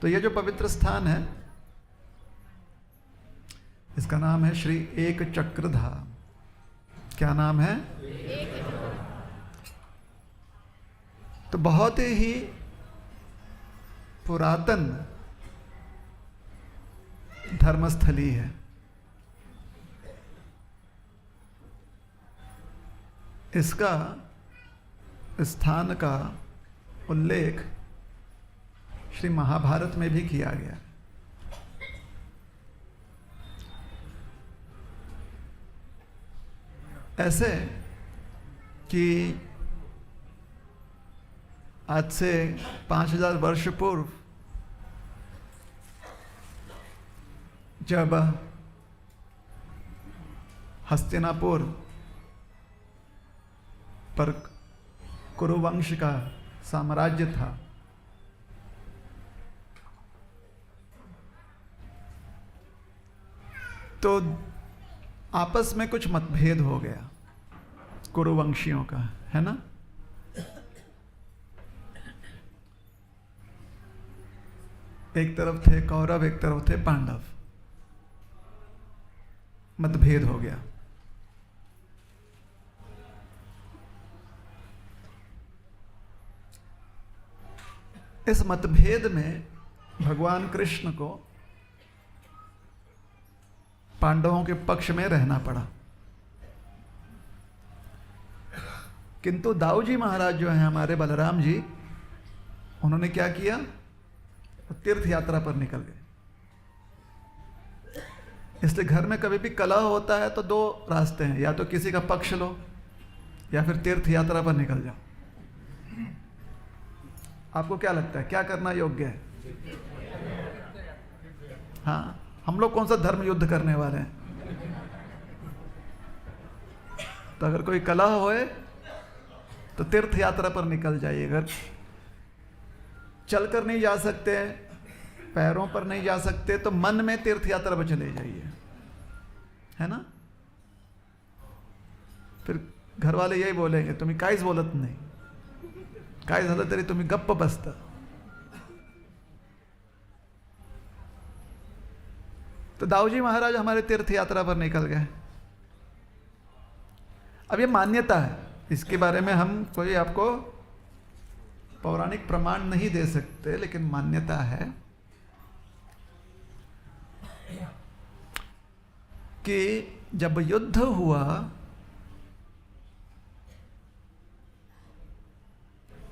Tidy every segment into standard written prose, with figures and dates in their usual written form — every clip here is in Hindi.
तो ये जो पवित्र स्थान है इसका नाम है श्री एक चक्र धाम। क्या नाम है? तो बहुत ही पुरातन धर्मस्थली है। इसका स्थान का उल्लेख श्री महाभारत में भी किया गया। ऐसे कि आज से 5000 वर्ष पूर्व जब हस्तिनापुर पर कुरुवंश का साम्राज्य था, तो आपस में कुछ मतभेद हो गया कुरुवंशियों का, है ना। एक तरफ थे कौरव, एक तरफ थे पांडव। मतभेद हो गया। इस मतभेद में भगवान कृष्ण को पांडवों के पक्ष में रहना पड़ा। किंतु दाऊ जी महाराज जो हैं हमारे बलराम जी, उन्होंने क्या किया? तीर्थ यात्रा पर निकल गए। इसलिए घर में कभी भी कलह होता है तो दो रास्ते हैं, या तो किसी का पक्ष लो या फिर तीर्थ यात्रा पर निकल जाओ। आपको क्या लगता है, क्या करना योग्य है? हाँ, हम लोग कौन सा धर्म युद्ध करने वाले हैं? तो अगर कोई कलह होए तो तीर्थ यात्रा पर निकल जाइए। अगर चलकर नहीं जा सकते, पैरों पर नहीं जा सकते, तो मन में तीर्थ यात्रा पर चले जाइए, है ना। फिर घर वाले यही बोलेंगे, तुम्हें काहीच बोलत नाही, काय झालं तरी तुम्ही गप्प बसता। तो दाऊजी महाराज हमारे तीर्थ यात्रा पर निकल गए। अब ये मान्यता है, इसके बारे में हम कोई आपको पौराणिक प्रमाण नहीं दे सकते, लेकिन मान्यता है कि जब युद्ध हुआ,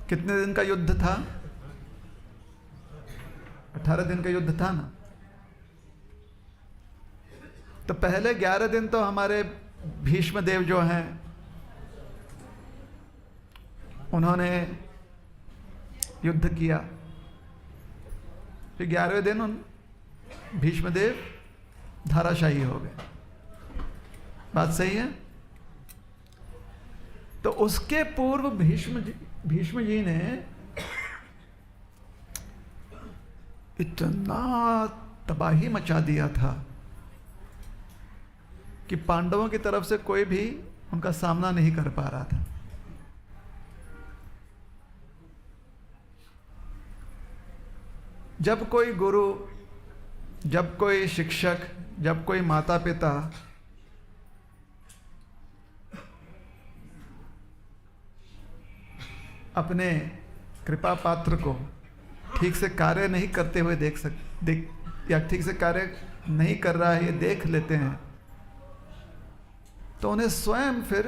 कितने दिन का युद्ध था? 18 दिन का युद्ध था ना। तो पहले 11 दिन तो हमारे भीष्म देव जो हैं उन्होंने युद्ध किया। फिर 11वें दिन उन भीष्मदेव धाराशाही हो गए। बात सही है? तो उसके पूर्व भीष्म जी ने इतना तबाही मचा दिया था कि पांडवों की तरफ से कोई भी उनका सामना नहीं कर पा रहा था। जब कोई गुरु, जब कोई शिक्षक, जब कोई माता पिता अपने कृपा पात्र को ठीक से कार्य नहीं करते हुए या ठीक से कार्य नहीं कर रहा है ये देख लेते हैं, तो उन्हें स्वयं फिर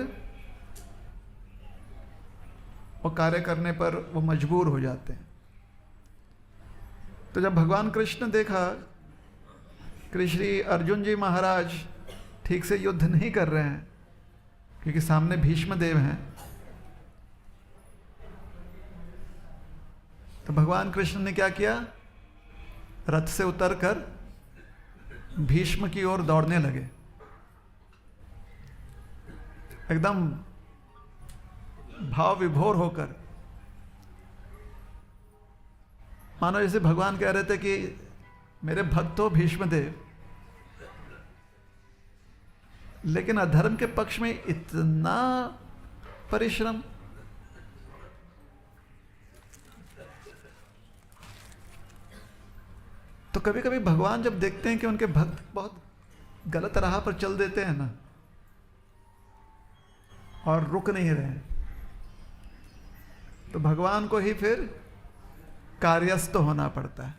वो कार्य करने पर वो मजबूर हो जाते हैं। तो जब भगवान कृष्ण देखा कि श्री अर्जुन जी महाराज ठीक से युद्ध नहीं कर रहे हैं क्योंकि सामने भीष्म देव हैं, तो भगवान कृष्ण ने क्या किया? रथ से उतरकर भीष्म की ओर दौड़ने लगे। एकदम भाव विभोर होकर, मानो जैसे भगवान कह रहे थे कि मेरे भक्त हो भीष्मदेव, लेकिन अधर्म के पक्ष में इतना परिश्रम। तो कभी कभी भगवान जब देखते हैं कि उनके भक्त बहुत गलत राह पर चल देते हैं ना, और रुक नहीं रहे, तो भगवान को ही फिर कार्यस्थ होना पड़ता है,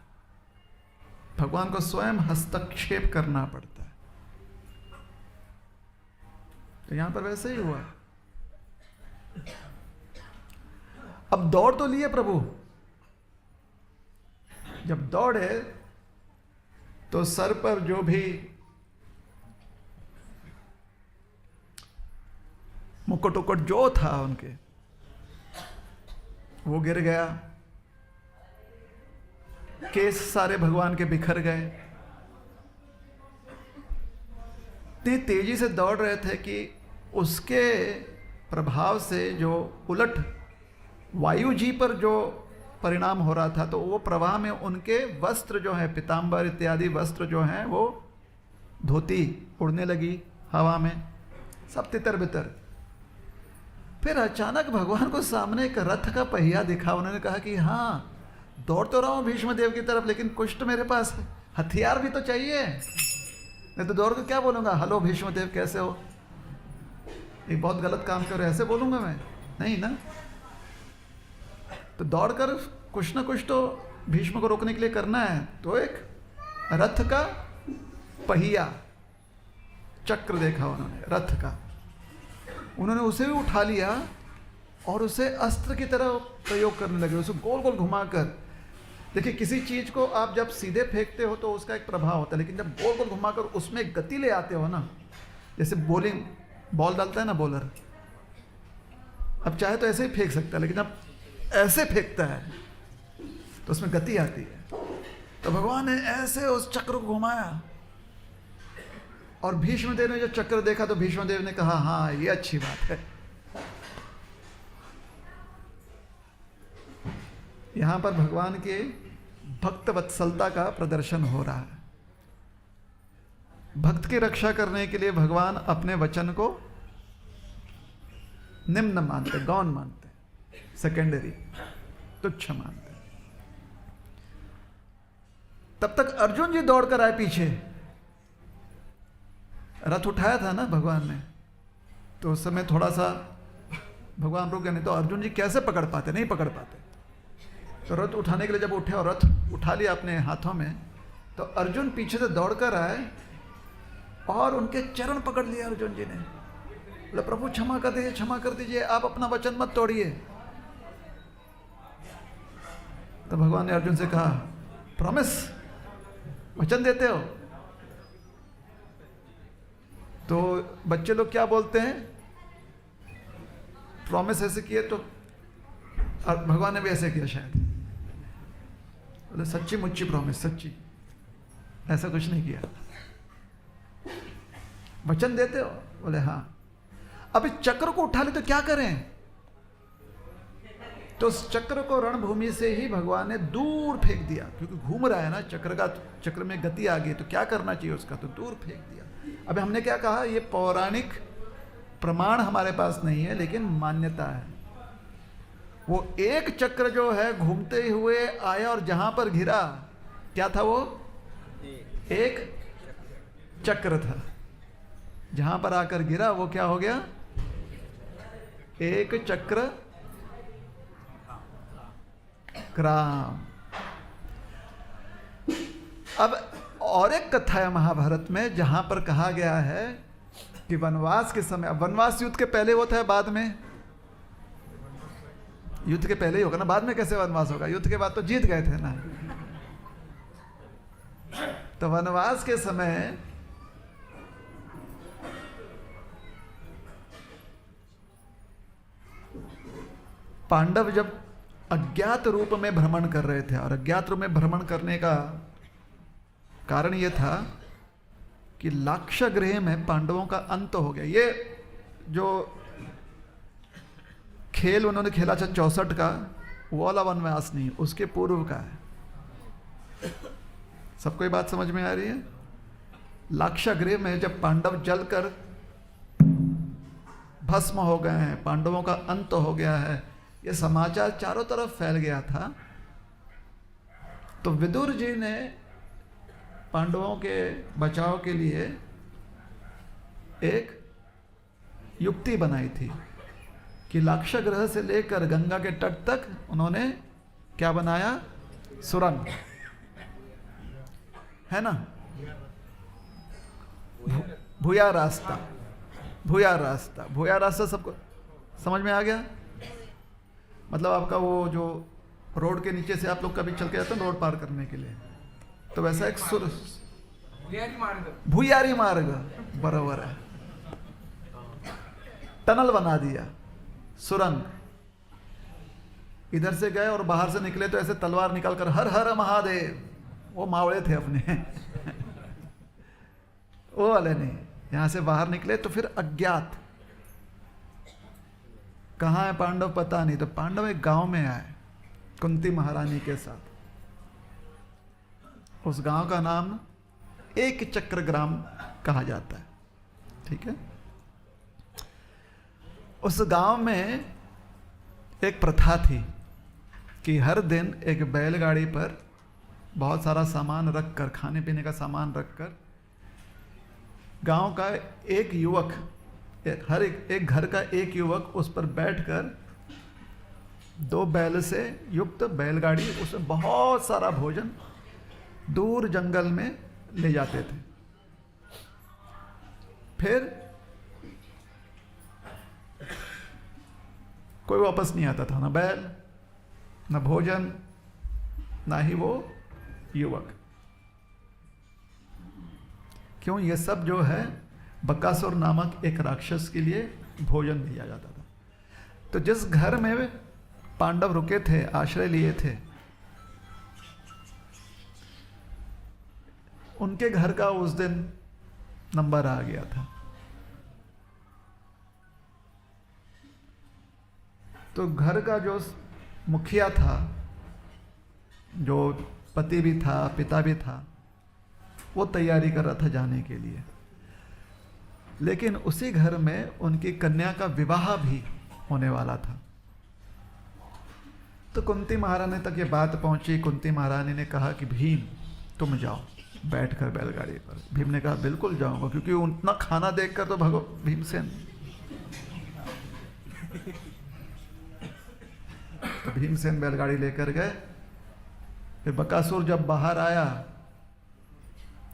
भगवान को स्वयं हस्तक्षेप करना पड़ता है। तो यहां पर वैसे ही हुआ। अब दौड़ तो लिए प्रभु, जब दौड़े तो सर पर जो भी मुकुट उकुट जो था उनके, वो गिर गया, केस सारे भगवान के बिखर गए। इतनी तेजी से दौड़ रहे थे कि उसके प्रभाव से जो उलट वायु जी पर जो परिणाम हो रहा था, तो वो प्रवाह में उनके वस्त्र जो है, पीतांबर इत्यादि वस्त्र जो हैं, वो धोती उड़ने लगी हवा में, सब तितर बितर। फिर अचानक भगवान को सामने एक रथ का पहिया दिखा। उन्होंने कहा कि हाँ, दौड़ तो रहा हूं भीष्म देव की तरफ, लेकिन कुछ तो मेरे पास हथियार भी तो चाहिए, नहीं तो दौड़ के क्या बोलूंगा, हेलो भीष्म देव कैसे हो, ये बहुत गलत काम कर रहे, ऐसे बोलूंगा मैं? नहीं ना। तो दौड़कर कुछ ना कुछ तो भीष्म को रोकने के लिए करना है। तो एक रथ का पहिया, चक्र देखा उन्होंने रथ का, उन्होंने उसे भी उठा लिया और उसे अस्त्र की तरह प्रयोग करने लगे, उसे गोल गोल घुमाकर। देखिए, किसी चीज को आप जब सीधे फेंकते हो तो उसका एक प्रभाव होता है, लेकिन जब गोल गोल घुमाकर उसमें गति ले आते हो ना, जैसे बॉलिंग बॉल डालता है ना बॉलर, अब चाहे तो ऐसे ही फेंक सकता है, लेकिन अब ऐसे फेंकता है तो उसमें गति आती है। तो भगवान ने ऐसे उस चक्र को घुमाया, और भीष्मदेव ने जो चक्र देखा तो भीष्मदेव ने कहा, हाँ ये अच्छी बात है। यहां पर भगवान के भक्त वत्सलता का प्रदर्शन हो रहा है। भक्त की रक्षा करने के लिए भगवान अपने वचन को निम्न मानते, गौण मानते, सेकेंडरी, तुच्छ मानते। तब तक अर्जुन जी दौड़कर आए पीछे, रथ उठाया था ना भगवान ने, तो उस समय थोड़ा सा भगवान रुक गए, नहीं तो अर्जुन जी कैसे पकड़ पाते, नहीं पकड़ पाते। तो रथ उठाने के लिए जब उठे और रथ उठा लिया अपने हाथों में, तो अर्जुन पीछे से दौड़कर आए और उनके चरण पकड़ लिए अर्जुन जी ने। बोले, प्रभु क्षमा कर दीजिए, क्षमा कर दीजिए, आप अपना वचन मत तोड़िए। तो भगवान ने अर्जुन से कहा, प्रॉमिस, वचन देते हो? तो बच्चे लोग क्या बोलते हैं, प्रॉमिस ऐसे किए, तो भगवान ने भी ऐसे किया शायद, बोले सच्ची मुच्ची प्रॉमिस, सच्ची, ऐसा कुछ नहीं किया। वचन देते हो? बोले हाँ। अब इस चक्र को उठा ले तो क्या करें? तो उस चक्र को रणभूमि से ही भगवान ने दूर फेंक दिया, क्योंकि घूम रहा है ना चक्र का, चक्र में गति आ गई, तो क्या करना चाहिए उसका, तो दूर फेंक दिया। अभी हमने क्या कहा, ये पौराणिक प्रमाण हमारे पास नहीं है, लेकिन मान्यता है। वो एक चक्र जो है घूमते हुए आया और जहां पर घिरा, क्या था वो? एक चक्र था। जहां पर आकर गिरा वो क्या हो गया? एक चक्र क्राम। अब और एक कथा है महाभारत में, जहां पर कहा गया है कि वनवास के समय, अब वनवास युद्ध के पहले होता है, बाद में? युद्ध के पहले ही होगा ना, बाद में कैसे वनवास होगा? युद्ध के बाद तो जीत गए थे ना। तो वनवास के समय पांडव जब अज्ञात रूप में भ्रमण कर रहे थे, और अज्ञात रूप में भ्रमण करने का कारण यह था कि लाक्षागृह में पांडवों का अंत हो गया। ये जो खेल उन्होंने खेला था 64 का, वो वाला वनवास नहीं, उसके पूर्व का है। सबको ये बात समझ में आ रही है? लाक्षागृह में जब पांडव जलकर भस्म हो गए हैं, पांडवों का अंत हो गया है, ये समाचार चारों तरफ फैल गया था। तो विदुर जी ने पांडवों के बचाव के लिए एक युक्ति बनाई थी कि लाक्षागृह से लेकर गंगा के तट तक उन्होंने क्या बनाया? सुरंग, है ना? भूया रास्ता, भूया रास्ता, भूया रास्ता सबको समझ में आ गया? मतलब आपका वो जो रोड के नीचे से आप लोग कभी चल के जाते हैं रोड पार करने के लिए, तो वैसा एक भूयारी मार्ग बराबर है, टनल बना दिया, सुरंग। इधर से गए और बाहर से निकले तो ऐसे तलवार निकालकर हर हर महादेव, वो मावड़े थे अपने वो वाले नहीं। यहां से बाहर निकले तो फिर अज्ञात, कहाँ है पांडव पता नहीं, तो पांडव एक गांव में आए कुंती महारानी के साथ। उस गांव का नाम एक चक्र ग्राम कहा जाता है, ठीक है। उस गांव में एक प्रथा थी कि हर दिन एक बैलगाड़ी पर बहुत सारा सामान रखकर, खाने पीने का सामान रखकर, गांव का एक युवक, हर एक घर का एक युवक उस पर बैठकर 2 बैल से युक्त बैलगाड़ी, उसमें बहुत सारा भोजन दूर जंगल में ले जाते थे। फिर कोई वापस नहीं आता था, ना बैल, ना भोजन, ना ही वो युवक। क्यों? ये सब जो है बकासुर नामक एक राक्षस के लिए भोजन दिया जाता था। तो जिस घर में पांडव रुके थे, आश्रय लिए थे, उनके घर का उस दिन नंबर आ गया था। तो घर का जो मुखिया था, जो पति भी था, पिता भी था, वो तैयारी कर रहा था जाने के लिए। लेकिन उसी घर में उनकी कन्या का विवाह भी होने वाला था। तो कुंती महारानी तक ये बात पहुंची। कुंती महारानी ने कहा कि भीम तुम जाओ बैठकर बैलगाड़ी पर। भीम ने कहा बिल्कुल जाऊंगा, क्योंकि उतना खाना देखकर तो भीमसेन, तो भीमसेन बैलगाड़ी लेकर गए। फिर बकासुर जब बाहर आया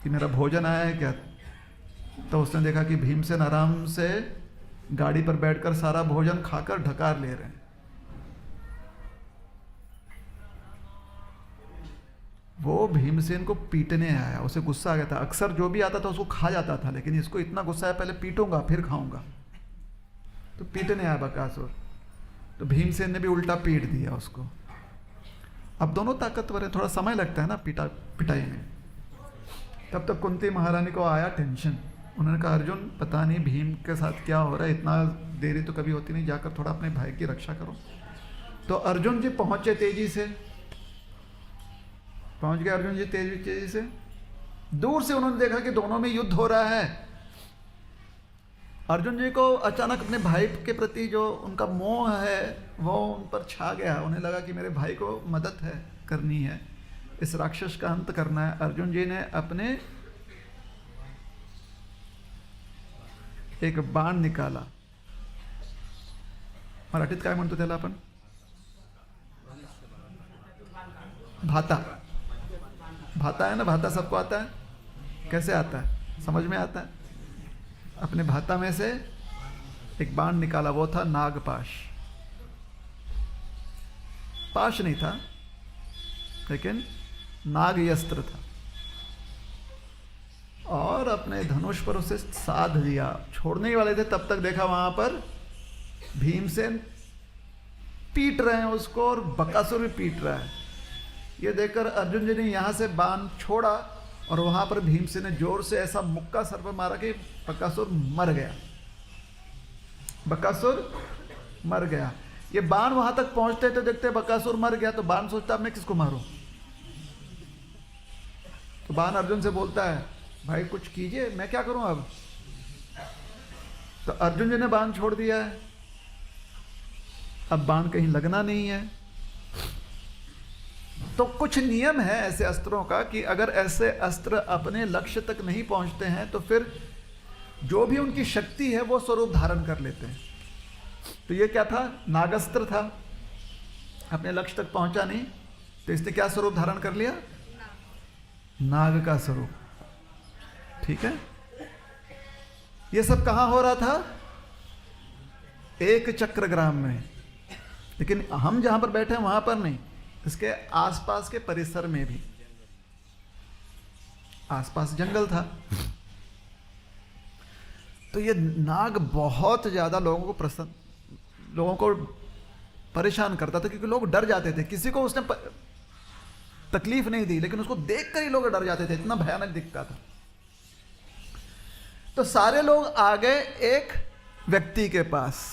कि मेरा भोजन आया है क्या, तो उसने देखा कि भीमसेन आराम से गाड़ी पर बैठकर सारा भोजन खाकर ढकार ले रहे हैं। वो भीमसेन को पीटने आया, उसे गुस्सा आ गया था। अक्सर जो भी आता था उसको खा जाता था, लेकिन इसको इतना गुस्सा है पहले पीटूंगा फिर खाऊंगा। तो पीटने आया बकासुर। तो भीमसेन ने भी उल्टा पीट दिया उसको। अब दोनों ताकतवर है, थोड़ा समय लगता है ना पिटाई में। तब तक कुंती महारानी को आया टेंशन। उन्होंने कहा अर्जुन पता नहीं भीम के साथ क्या हो रहा है, इतना देरी तो कभी होती नहीं, जाकर थोड़ा अपने भाई की रक्षा करो। तो अर्जुन जी पहुंचे तेजी से, पहुंच गए अर्जुन जी तेजी से। दूर से उन्होंने देखा कि दोनों में युद्ध हो रहा है। अर्जुन जी को अचानक अपने भाई के प्रति जो उनका मोह है वो उन पर छा गया। उन्हें लगा कि मेरे भाई को मदद है करनी है, इस राक्षस का अंत करना है। अर्जुन जी ने अपने एक बाण निकाला। मराठीत काय म्हणतो त्याला आपण? भाता, भाता है ना, भाता सबको आता है। कैसे आता है? समझ में आता है। अपने भाता में से एक बाण निकाला, वो था नागपाश। पाश नहीं था लेकिन नागयस्त्र था, और अपने धनुष पर उसे साध दिया। छोड़ने ही वाले थे तब तक देखा वहां पर भीमसेन पीट रहे हैं उसको, और बकासुर भी पीट रहा है। ये देखकर अर्जुन जी ने यहां से बाण छोड़ा और वहां पर भीमसेन ने जोर से ऐसा मुक्का सर पर मारा कि बकासुर मर गया। बकासुर मर गया। ये बाण वहां तक पहुंचते तो देखते बकासुर मर गया, तो बाण सोचता अब मैं किसको मारूं। तो बाण अर्जुन से बोलता है भाई कुछ कीजिए, मैं क्या करूं अब। तो अर्जुन जी ने बाण छोड़ दिया है। अब बाण कहीं लगना नहीं है। तो कुछ नियम है ऐसे अस्त्रों का कि अगर ऐसे अस्त्र अपने लक्ष्य तक नहीं पहुंचते हैं तो फिर जो भी उनकी शक्ति है वो स्वरूप धारण कर लेते हैं। तो ये क्या था? नागस्त्र था, अपने लक्ष्य तक पहुंचा नहीं तो इसने क्या स्वरूप धारण कर लिया? नाग का स्वरूप। ठीक है, ये सब कहां हो रहा था? एक चक्रग्राम में। लेकिन हम जहां पर बैठे हैं वहां पर नहीं, इसके आसपास के परिसर में भी, आसपास जंगल था। तो ये नाग बहुत ज्यादा लोगों को परेशान करता था, क्योंकि लोग डर जाते थे। किसी को उसने तकलीफ नहीं दी, लेकिन उसको देखकर ही लोग डर जाते थे, इतना भयानक दिखता था। तो सारे लोग आ गए एक व्यक्ति के पास।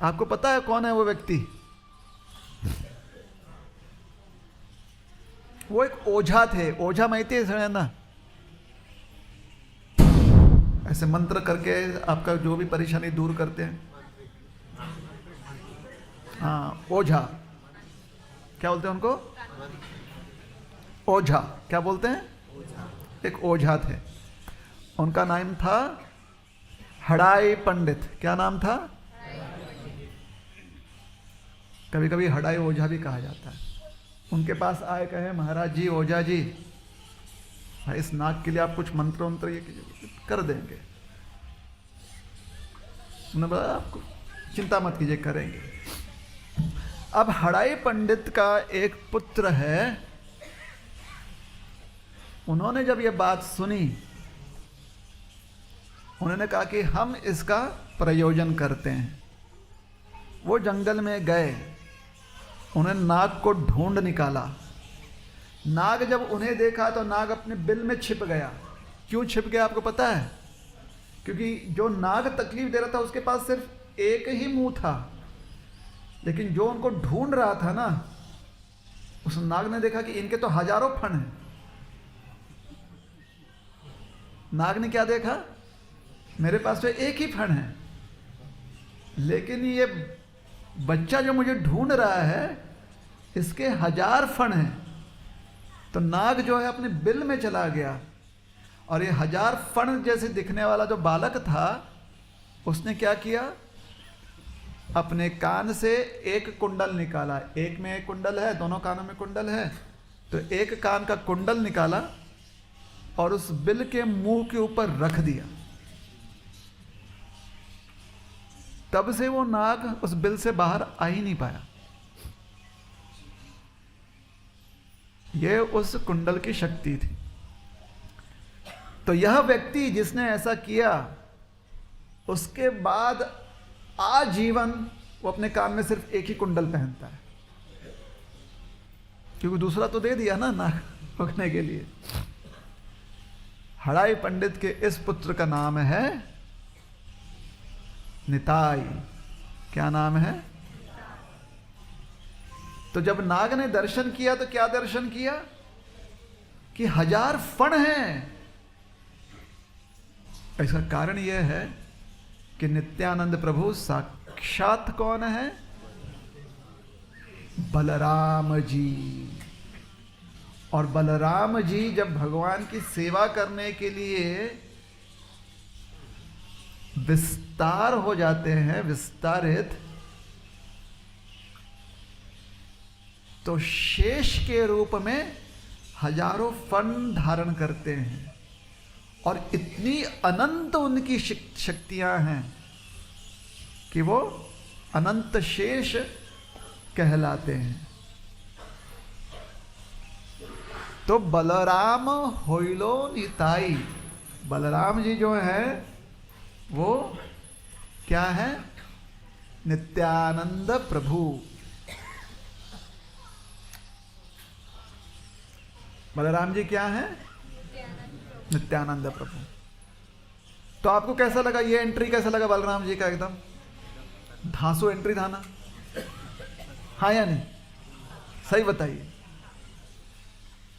आपको पता है कौन है वो व्यक्ति? वो एक ओझा थे। ओझा माहिती है ना? ऐसे मंत्र करके आपका जो भी परेशानी दूर करते हैं। हाँ, ओझा। क्या बोलते हैं उनको? ओझा। क्या बोलते हैं? एक ओझा थे, उनका नाम था हड़ाई पंडित। क्या नाम था? कभी कभी हड़ाई ओझा भी कहा जाता है। उनके पास आए, कहे महाराज जी, ओझा जी, भाई इस नाग के लिए आप कुछ मंत्र वंत्र ये कर देंगे। उन्होंने बोला आपको चिंता मत कीजिए, करेंगे। अब हड़ाई पंडित का एक पुत्र है, उन्होंने जब ये बात सुनी, उन्होंने कहा कि हम इसका प्रयोजन करते हैं। वो जंगल में गए, उन्होंने नाग को ढूंढ निकाला। नाग जब उन्हें देखा तो नाग अपने बिल में छिप गया। क्यों छिप गया आपको पता है? क्योंकि जो नाग तकलीफ दे रहा था उसके पास सिर्फ एक ही मुंह था, लेकिन जो उनको ढूंढ रहा था ना, उस नाग ने देखा कि इनके तो हजारों फण हैं। नाग ने क्या देखा? मेरे पास तो एक ही फण है, लेकिन ये बच्चा जो मुझे ढूंढ रहा है इसके 1000 फण हैं। तो नाग जो है अपने बिल में चला गया, और ये 1000 फण जैसे दिखने वाला जो बालक था, उसने क्या किया? अपने कान से एक कुंडल निकाला। एक में एक कुंडल है, दोनों कानों में कुंडल है। तो एक कान का कुंडल निकाला और उस बिल के मुंह के ऊपर रख दिया। तब से वो नाग उस बिल से बाहर आ ही नहीं पाया। यह उस कुंडल की शक्ति थी। तो यह व्यक्ति जिसने ऐसा किया, उसके बाद आजीवन वो अपने कान में सिर्फ एक ही कुंडल पहनता है, क्योंकि दूसरा तो दे दिया ना नाग रोकने के लिए। हड़ाई पंडित के इस पुत्र का नाम है निताई। क्या नाम है? तो जब नाग ने दर्शन किया तो क्या दर्शन किया? कि 1000 फण हैं। इसका कारण यह है कि नित्यानंद प्रभु साक्षात कौन है? बलराम जी। और बलराम जी जब भगवान की सेवा करने के लिए विस्तार हो जाते हैं, विस्तारित, तो शेष के रूप में हजारों फण धारण करते हैं, और इतनी अनंत उनकी शक्तियां हैं कि वो अनंत शेष कहलाते हैं। तो बलराम होइलो निताई। बलराम जी जो है वो क्या है? नित्यानंद प्रभु। बलराम जी क्या है? नित्यानंद प्रभु। तो आपको कैसा लगा ये एंट्री? कैसा लगा बलराम जी का? एकदम धांसू एंट्री था ना? हाँ या नहीं? सही बताइए।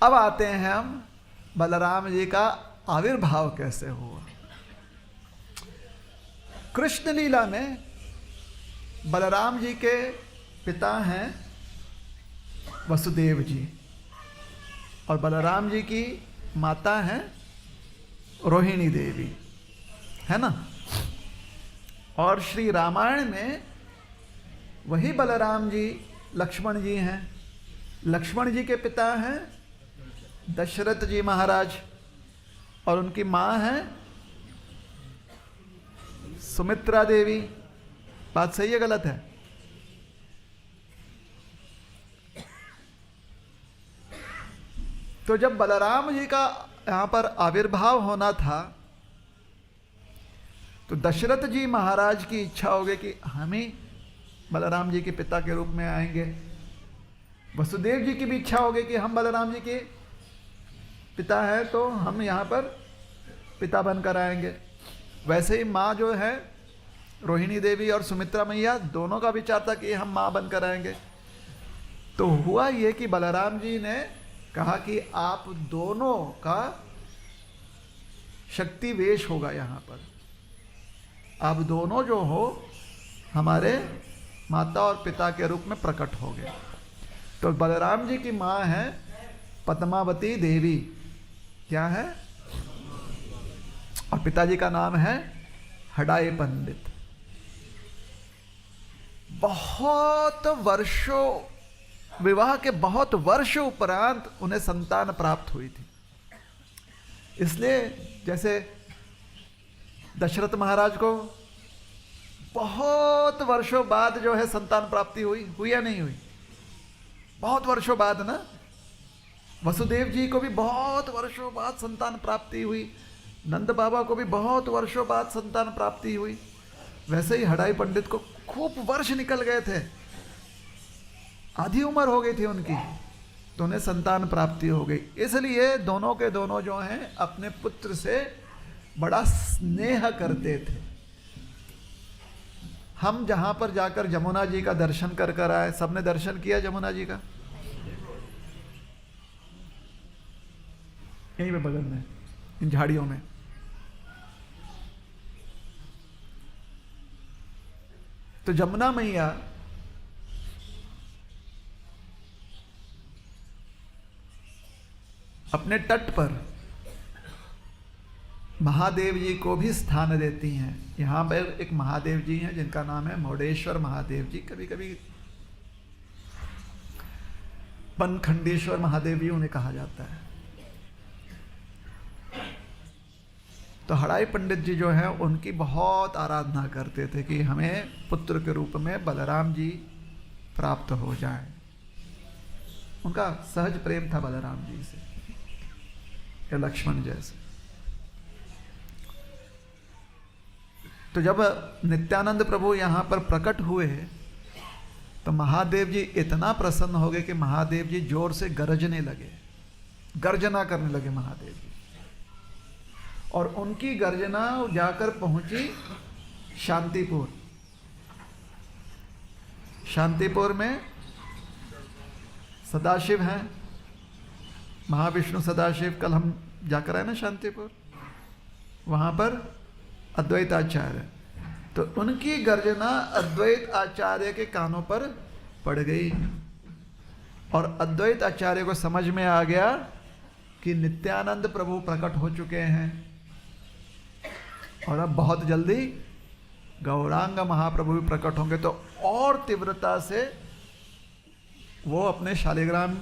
अब आते हैं हम बलराम जी का आविर्भाव कैसे हुआ। कृष्ण लीला में बलराम जी के पिता हैं वसुदेव जी। और बलराम जी की माता है रोहिणी देवी, है ना। और श्री रामायण में वही बलराम जी लक्ष्मण जी हैं। लक्ष्मण जी के पिता हैं दशरथ जी महाराज और उनकी माँ है सुमित्रा देवी। बात सही है गलत है? तो जब बलराम जी का यहाँ पर आविर्भाव होना था तो दशरथ जी महाराज की इच्छा हो गई कि हम ही बलराम जी के पिता के रूप में आएंगे। वसुदेव जी की भी इच्छा हो गई कि हम बलराम जी के पिता हैं तो हम यहाँ पर पिता बनकर आएंगे। वैसे ही माँ जो है रोहिणी देवी और सुमित्रा मैया दोनों का विचार था कि हम माँ बनकर आएंगे। तो हुआ ये कि बलराम जी ने कहा कि आप दोनों का शक्ति वेश होगा, यहाँ पर आप दोनों जो हो हमारे माता और पिता के रूप में प्रकट हो गए। तो बलराम जी की माँ है पद्मावती देवी, क्या है, और पिताजी का नाम है हडाई पंडित। बहुत वर्षों, विवाह के बहुत वर्षों उपरांत उन्हें संतान प्राप्त हुई थी। इसलिए जैसे दशरथ महाराज को बहुत वर्षों बाद जो है संतान प्राप्ति हुई या नहीं हुई? बहुत वर्षों बाद ना। वसुदेव जी को भी बहुत वर्षों बाद संतान प्राप्ति हुई, नंद बाबा को भी बहुत वर्षों बाद संतान प्राप्ति हुई। वैसे ही हडाई पंडित को खूब वर्ष निकल गए थे, आधी उम्र हो गई थी उनकी, तो उन्हें संतान प्राप्ति हो गई। इसलिए दोनों के दोनों जो हैं अपने पुत्र से बड़ा स्नेह करते थे। हम जहां पर जाकर जमुना जी का दर्शन कर कर आए, सबने दर्शन किया जमुना जी का? यहीं पे बगल में इन झाड़ियों में। तो जमुना मैया अपने तट पर महादेव जी को भी स्थान देती हैं। यहाँ पर एक महादेव जी हैं जिनका नाम है मोडेश्वर महादेव जी, कभी कभी बनखंडेश्वर महादेव जी उन्हें कहा जाता है। तो हडाई पंडित जी जो है उनकी बहुत आराधना करते थे कि हमें पुत्र के रूप में बलराम जी प्राप्त हो जाए। उनका सहज प्रेम था बलराम जी से या लक्ष्मण जैसे। तो जब नित्यानंद प्रभु यहाँ पर प्रकट हुए तो महादेव जी इतना प्रसन्न हो गए कि महादेव जी जोर से गरजने लगे, गर्जना करने लगे महादेव जी। और उनकी गर्जना जाकर पहुंची शांतिपुर। शांतिपुर में सदाशिव हैं, महाविष्णु सदाशिव। कल हम जाकर आए ना शांतिपुर, वहां पर अद्वैत आचार्य। तो उनकी गर्जना अद्वैत आचार्य के कानों पर पड़ गई और अद्वैत आचार्य को समझ में आ गया कि नित्यानंद प्रभु प्रकट हो चुके हैं और अब बहुत जल्दी गौरांग महाप्रभु भी प्रकट होंगे। तो और तीव्रता से वो अपने शालिग्राम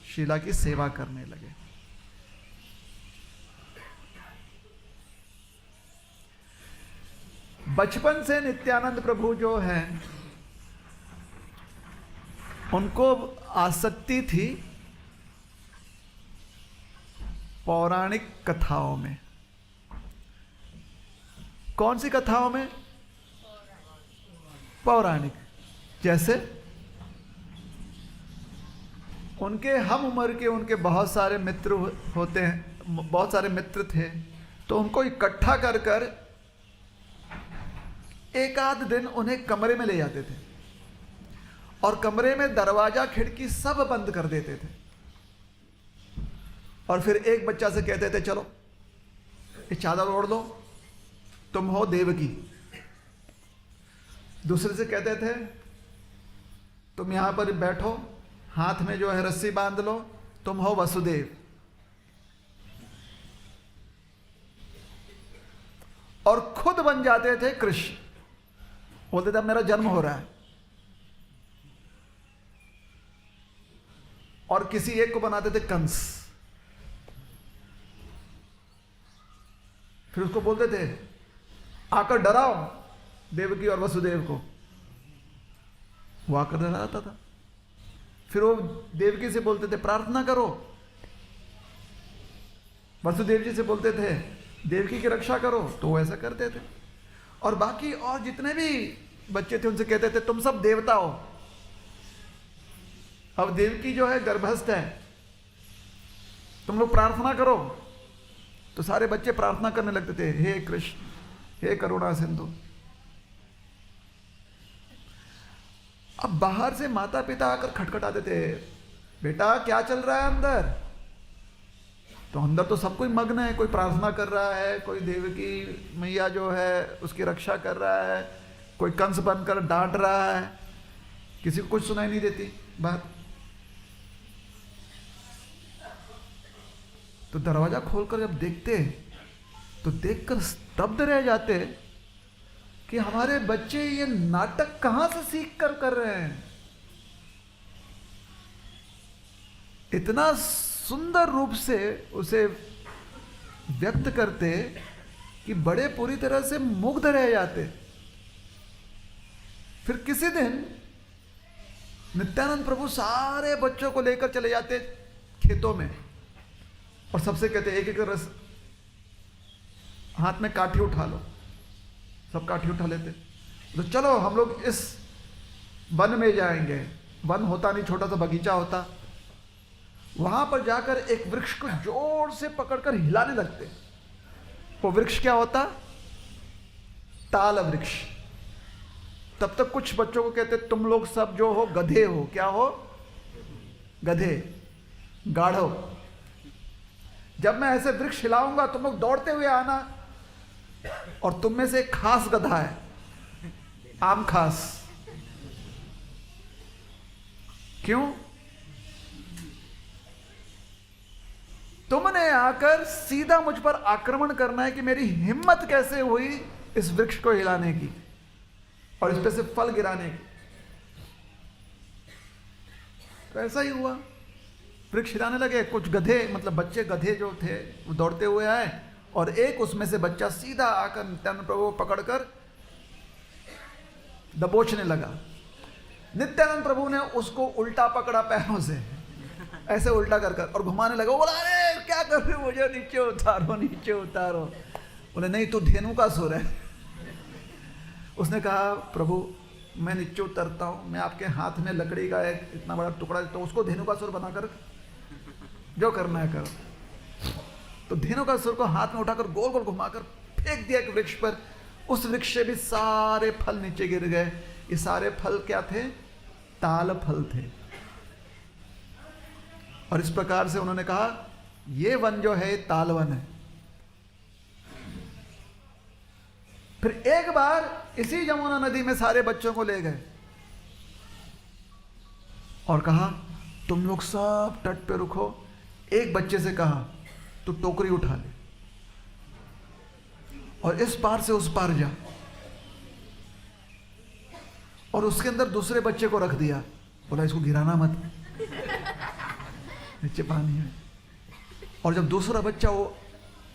शिला की सेवा करने लगे। बचपन से नित्यानंद प्रभु जो हैं उनको आसक्ति थी पौराणिक कथाओं में। कौन सी कथाओं में? पौराणिक। जैसे उनके हम उम्र के उनके बहुत सारे मित्र होते हैं, बहुत सारे मित्र थे, तो उनको इकट्ठा कर कर एक आध दिन उन्हें कमरे में ले जाते थे और कमरे में दरवाजा खिड़की सब बंद कर देते थे और फिर एक बच्चा से कहते थे चलो ये चादर ओढ़ लो, तुम हो देवकी। दूसरे से कहते थे तुम यहां पर बैठो, हाथ में जो है रस्सी बांध लो, तुम हो वसुदेव। और खुद बन जाते थे कृष्ण। बोलते थे अब मेरा जन्म हो रहा है, और किसी एक को बनाते थे कंस। फिर उसको बोलते थे आकर डराओ देवकी और वसुदेव को, वो आकर डराता था। फिर वो देवकी से बोलते थे प्रार्थना करो, वसुदेव जी से बोलते थे देवकी की रक्षा करो, तो वो ऐसा करते थे। और बाकी और जितने भी बच्चे थे उनसे कहते थे तुम सब देवता हो। अब देवकी जो है गर्भस्थ है, तुम लोग प्रार्थना करो। तो सारे बच्चे प्रार्थना करने लगते थे, हे कृष्ण, हे करुणा सिंधु। अब बाहर से माता पिता आकर खटखटाते थे, बेटा क्या चल रहा है अंदर? तो अंदर तो सब कोई मग्न है, कोई प्रार्थना कर रहा है, कोई देवकी मैया जो है उसकी रक्षा कर रहा है, कोई कंस बनकर डांट रहा है, किसी को कुछ सुनाई नहीं देती बात। तो दरवाजा खोलकर जब देखते तो देखकर स्तब्ध रह जाते कि हमारे बच्चे ये नाटक कहां से सीख कर रहे हैं। इतना सुंदर रूप से उसे व्यक्त करते कि बड़े पूरी तरह से मुग्ध रह जाते। फिर किसी दिन नित्यानंद प्रभु सारे बच्चों को लेकर चले जाते खेतों में, और सबसे कहते एक एक रस हाथ में काठी उठा लो। सब काठी उठा लेते, तो चलो हम लोग इस वन में जाएंगे। वन होता नहीं, छोटा सा बगीचा होता। वहां पर जाकर एक वृक्ष को जोर से पकड़कर हिलाने लगते। वो वृक्ष क्या होता? ताल वृक्ष। तब तक कुछ बच्चों को कहते तुम लोग सब जो हो गधे हो। क्या हो? गधे, गाढ़ो। जब मैं ऐसे वृक्ष हिलाऊंगा तुम लोग दौड़ते हुए आना, और तुम में से एक खास गधा है, आम खास। क्यों? तुमने आकर सीधा मुझ पर आक्रमण करना है कि मेरी हिम्मत कैसे हुई इस वृक्ष को हिलाने की और इस पे से फल गिराने की। तो ऐसा ही हुआ, वृक्ष हिलाने लगे। कुछ गधे, मतलब बच्चे गधे जो थे वो दौड़ते हुए आए, और एक उसमें से बच्चा सीधा आकर नित्यानंद प्रभु को पकड़कर दबोचने लगा। नित्यानंद प्रभु ने उसको उल्टा पकड़ा पैरों से, ऐसे उल्टा कर और घुमाने लगा। बोला अरे क्या कर रहे हो, मुझे नीचे उतारो, नीचे उतारो। बोले नहीं, तू धेनु का सुर है। उसने कहा प्रभु मैं नीचे उतरता हूं, मैं आपके हाथ में लकड़ी का एक इतना बड़ा टुकड़ा, तो उसको धेनु का सुर बनाकर जो करना है करो। तो धेनु का सुर को हाथ में उठाकर गोल गोल घुमाकर फेंक दिया एक वृक्ष पर। उस वृक्ष से भी सारे फल नीचे गिर गए। ये सारे फल क्या थे? ताल फल थे। और इस प्रकार से उन्होंने कहा ये वन जो है ताल वन है। फिर एक बार इसी यमुना नदी में सारे बच्चों को ले गए और कहा तुम लोग सब तट पे रुको। एक बच्चे से कहा तू टोकरी उठा ले और इस पार से उस पार जा, और उसके अंदर दूसरे बच्चे को रख दिया। बोला इसको गिराना मत, नीचे पानी है। और जब दूसरा बच्चा वो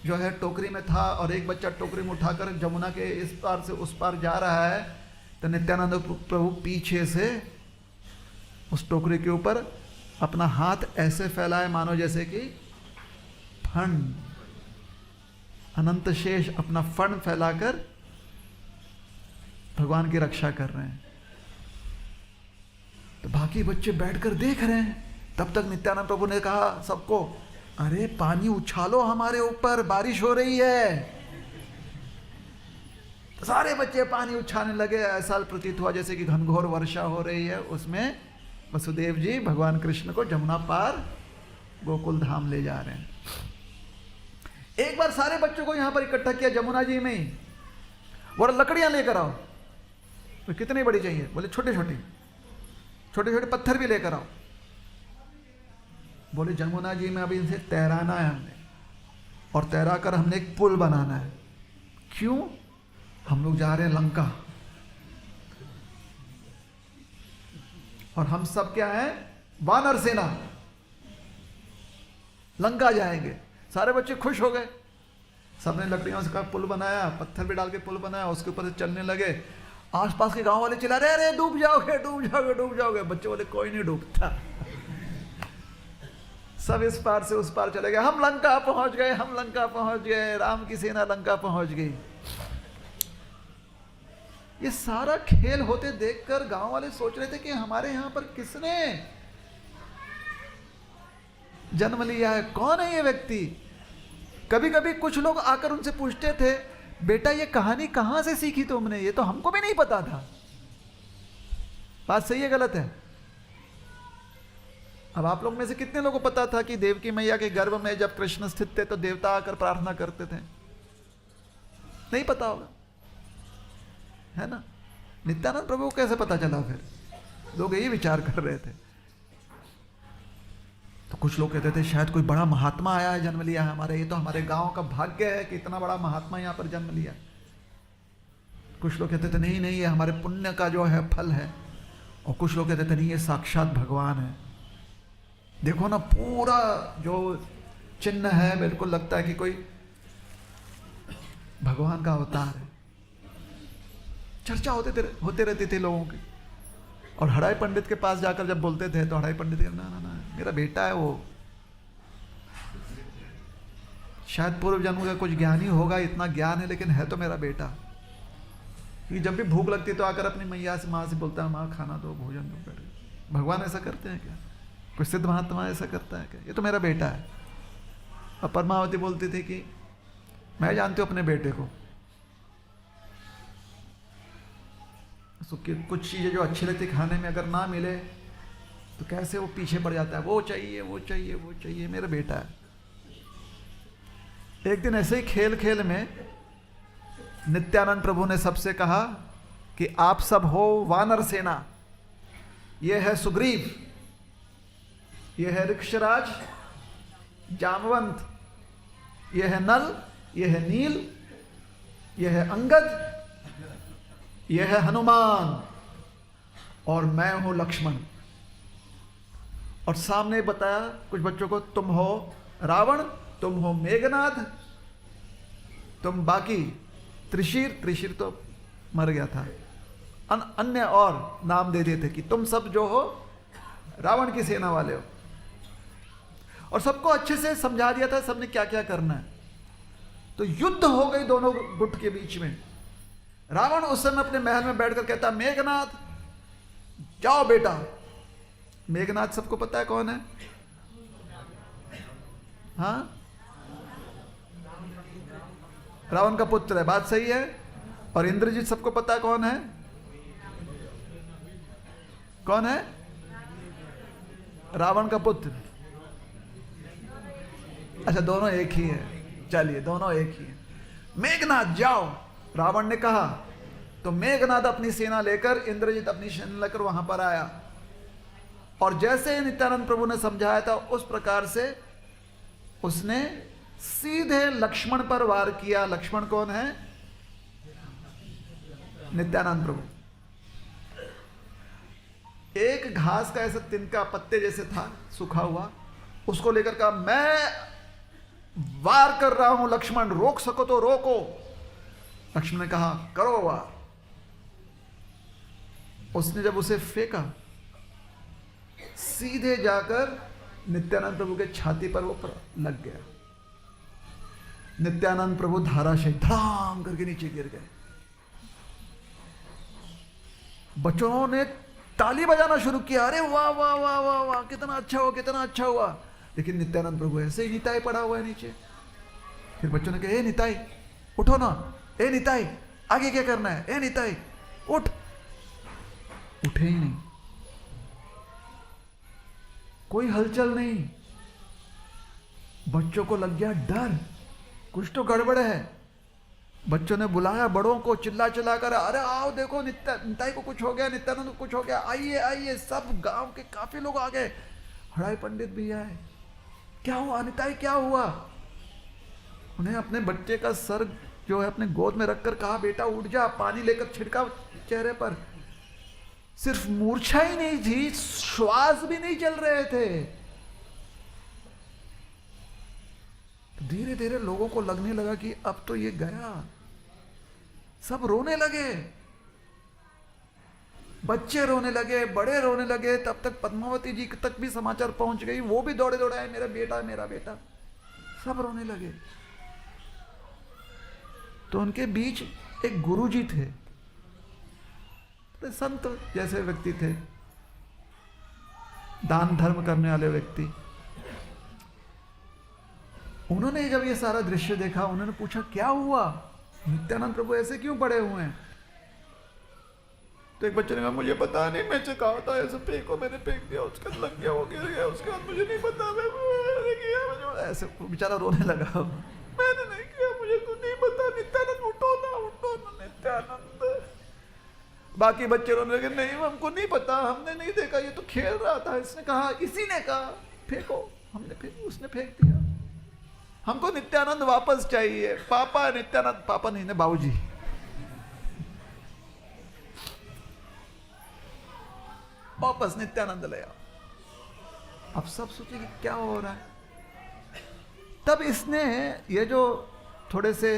जो है टोकरी में था और एक बच्चा टोकरी में उठाकर जमुना के इस पार से उस पार जा रहा है, तो नित्यानंद प्रभु पीछे से उस टोकरी के ऊपर अपना हाथ ऐसे फैलाए मानो जैसे कि फण, अनंत शेष अपना फण फैलाकर भगवान की रक्षा कर रहे हैं। तो बाकी बच्चे बैठकर देख रहे हैं। तब तक नित्यानंद प्रभु ने कहा सबको, अरे पानी उछालो हमारे ऊपर, बारिश हो रही है। तो सारे बच्चे पानी उछालने लगे। ऐसा प्रतीत हुआ जैसे कि घनघोर वर्षा हो रही है। उसमें वसुदेव जी भगवान कृष्ण को जमुना पार गोकुल धाम ले जा रहे हैं। एक बार सारे बच्चों को यहां पर इकट्ठा किया जमुना जी में ही। और लकड़ियां लेकर आओ। तो कितनी बड़ी चाहिए? बोले छोटे छोटे छोटे छोटे पत्थर भी लेकर आओ। बोले जमुना जी में अभी इनसे तैराना है हमने, और तैरा कर हमने एक पुल बनाना है। क्यों? हम लोग जा रहे हैं लंका, और हम सब क्या हैं? वानर सेना, लंका जाएंगे। सारे बच्चे खुश हो गए, सबने लकड़ियों से का पुल बनाया, पत्थर भी डाल के पुल बनाया, उसके ऊपर से चलने लगे। आसपास के गांव वाले चिल्ला रहे, अरे डूब जाओगे डूब जाओगे डूब जाओगे। बच्चे बोले कोई नहीं डूबता। सब इस पार से उस पार चले गए। हम लंका पहुंच गए, हम लंका पहुंच गए, राम की सेना लंका पहुंच गई। ये सारा खेल होते देखकर गांव वाले सोच रहे थे कि हमारे यहां पर किसने जन्म लिया है, कौन है ये व्यक्ति। कभी कभी कुछ लोग आकर उनसे पूछते थे, बेटा ये कहानी कहां से सीखी तुमने, ये तो हमको भी नहीं पता था। बात सही है गलत है? अब आप लोग में से कितने लोगों को पता था कि देवकी मैया के गर्भ में जब कृष्ण स्थित थे तो देवता आकर प्रार्थना करते थे? नहीं पता होगा, है ना? नित्यानंद प्रभु को कैसे पता चला? फिर लोग यही विचार कर रहे थे। तो कुछ लोग कहते थे शायद कोई बड़ा महात्मा आया है, जन्म लिया है हमारे, ये तो हमारे गांव का भाग्य है कि इतना बड़ा महात्मा यहां पर जन्म लिया। कुछ लोग कहते थे नहीं नहीं, ये हमारे पुण्य का जो है फल है। और कुछ लोग कहते थे नहीं, ये साक्षात भगवान है। देखो ना, पूरा जो चिन्ह है बिल्कुल लगता है कि कोई भगवान का अवतार है। चर्चा होते रहती थी लोगों की। और हड़ाई पंडित के पास जाकर जब बोलते थे तो हड़ाई पंडित कहते, ना ना ना, मेरा बेटा है वो, शायद पूर्व जन्म का कुछ ज्ञानी होगा, इतना ज्ञान है, लेकिन है तो मेरा बेटा। कि जब भी भूख लगती तो आकर अपनी मैया से, माँ से बोलता है, माँ खाना दो, भोजन दो, बैठ। भगवान ऐसा करते हैं क्या? कोई सिद्ध महात्मा ऐसा करता है क्या? ये तो मेरा बेटा है। अब पद्मावती बोलती थी कि मैं जानती हूँ अपने बेटे को, कुछ चीज़ें जो अच्छी लगती खाने में अगर ना मिले तो कैसे वो पीछे पड़ जाता है, वो चाहिए वो चाहिए वो चाहिए, मेरा बेटा है। एक दिन ऐसे ही खेल खेल में नित्यानंद प्रभु ने सबसे कहा कि आप सब हो वानर सेना, ये है सुग्रीव, ये है ऋक्षराज, जामवंत, ये है नल, ये है नील, ये है अंगद, यह है हनुमान, और मैं हूं लक्ष्मण। और सामने बताया कुछ बच्चों को, तुम हो रावण, तुम हो मेघनाद, तुम बाकी त्रिशीर, त्रिशीर तो मर गया था, अन्य और नाम दे दिए थे कि तुम सब जो हो रावण की सेना वाले हो। और सबको अच्छे से समझा दिया था सबने क्या क्या करना है। तो युद्ध हो गई दोनों गुट के बीच में। रावण उस समय अपने महल में बैठकर कहता, मेघनाद जाओ बेटा। मेघनाद सबको पता है कौन है? हाँ, रावण का पुत्र है, बात सही है। और इंद्रजीत सबको पता है कौन है? कौन है? रावण का पुत्र। अच्छा, दोनों एक ही है, चलिए दोनों एक ही है। मेघनाद जाओ, रावण ने कहा। तो मेघनाद अपनी सेना लेकर, इंद्रजीत अपनी सेना लेकर वहां पर आया। और जैसे नित्यानंद प्रभु ने समझाया था उस प्रकार से उसने सीधे लक्ष्मण पर वार किया। लक्ष्मण कौन है? नित्यानंद प्रभु। एक घास का ऐसा तिनका पत्ते जैसे था सूखा हुआ, उसको लेकर कहा, मैं वार कर रहा हूं लक्ष्मण, रोक सको तो रोको। लक्ष्मण ने कहा, करो वार। उसने जब उसे फेंका, सीधे जाकर नित्यानंद प्रभु के छाती पर वो लग गया। नित्यानंद प्रभु धाराशय धड़ाम करके नीचे गिर गए। बच्चों ने ताली बजाना शुरू किया, अरे वाह वाह वाह वाह वाह, कितना अच्छा हुआ, कितना अच्छा हुआ। लेकिन नित्यानंद प्रभु ऐसे ही निताई पड़ा हुआ है नीचे। फिर बच्चों ने कहा, ए निताई उठो ना, ए निताई आगे क्या करना है, ए निताई उठ। उठे ही नहीं, कोई हलचल नहीं। बच्चों को लग गया डर, कुछ तो गड़बड़ है। बच्चों ने बुलाया बड़ों को, चिल्ला चिल्ला कर, अरे आओ देखो निताई को कुछ हो गया, नित्यानंद को कुछ हो गया, आइए आइए। सब गांव के काफी लोग आ गए, हड़ाई पंडित भी आए। क्या हुआ निताई, क्या हुआ? उन्हें अपने बच्चे का सर जो है अपने गोद में रखकर कहा बेटा उठ जा, पानी लेकर छिड़का चेहरे पर। सिर्फ मूर्छा ही नहीं थी, श्वास भी नहीं चल रहे थे। तो धीरे धीरे लोगों को लगने लगा कि अब तो ये गया। सब रोने लगे, बच्चे रोने लगे, बड़े रोने लगे। तब तक पद्मावती जी तक भी समाचार पहुंच गई, वो भी दौड़े दौड़े आए, मेरा बेटा मेरा बेटा। सब रोने लगे। तो उनके बीच एक गुरुजी थे, तो संत जैसे व्यक्ति थे, दान धर्म करने वाले व्यक्ति। उन्होंने जब ये सारा दृश्य देखा, उन्होंने पूछा क्या हुआ, नित्यानंद प्रभु ऐसे क्यों पड़े हुए हैं? तो एक बच्चे ने कहा मुझे पता नहीं, मैं कहा था ऐसे फेंको, मैंने फेंक दिया, उसके बाद लग गया, वो गिर गया, उसके बाद मुझे नहीं पता, मैंने किया, मुझे ऐसे बेचारा रोने लगा। मैंने नहीं किया, मुझे तो नहीं पता, नित्यानंद उठो ना नित्यानंद। बाकी बच्चे रोने लगे, नहीं हमको नहीं पता, हमने नहीं देखा, ये तो खेल रहा था, इसने कहा, इसी ने कहा फेंको, हमने फेंक, उसने फेंक दिया, हमको नित्यानंद वापस चाहिए। पापा नित्यानंद, पापा नहीं, बाबूजी। वापस नित्यानंद ले आओ। अब सब सोचे कि क्या हो रहा है। तब इसने, ये जो थोड़े से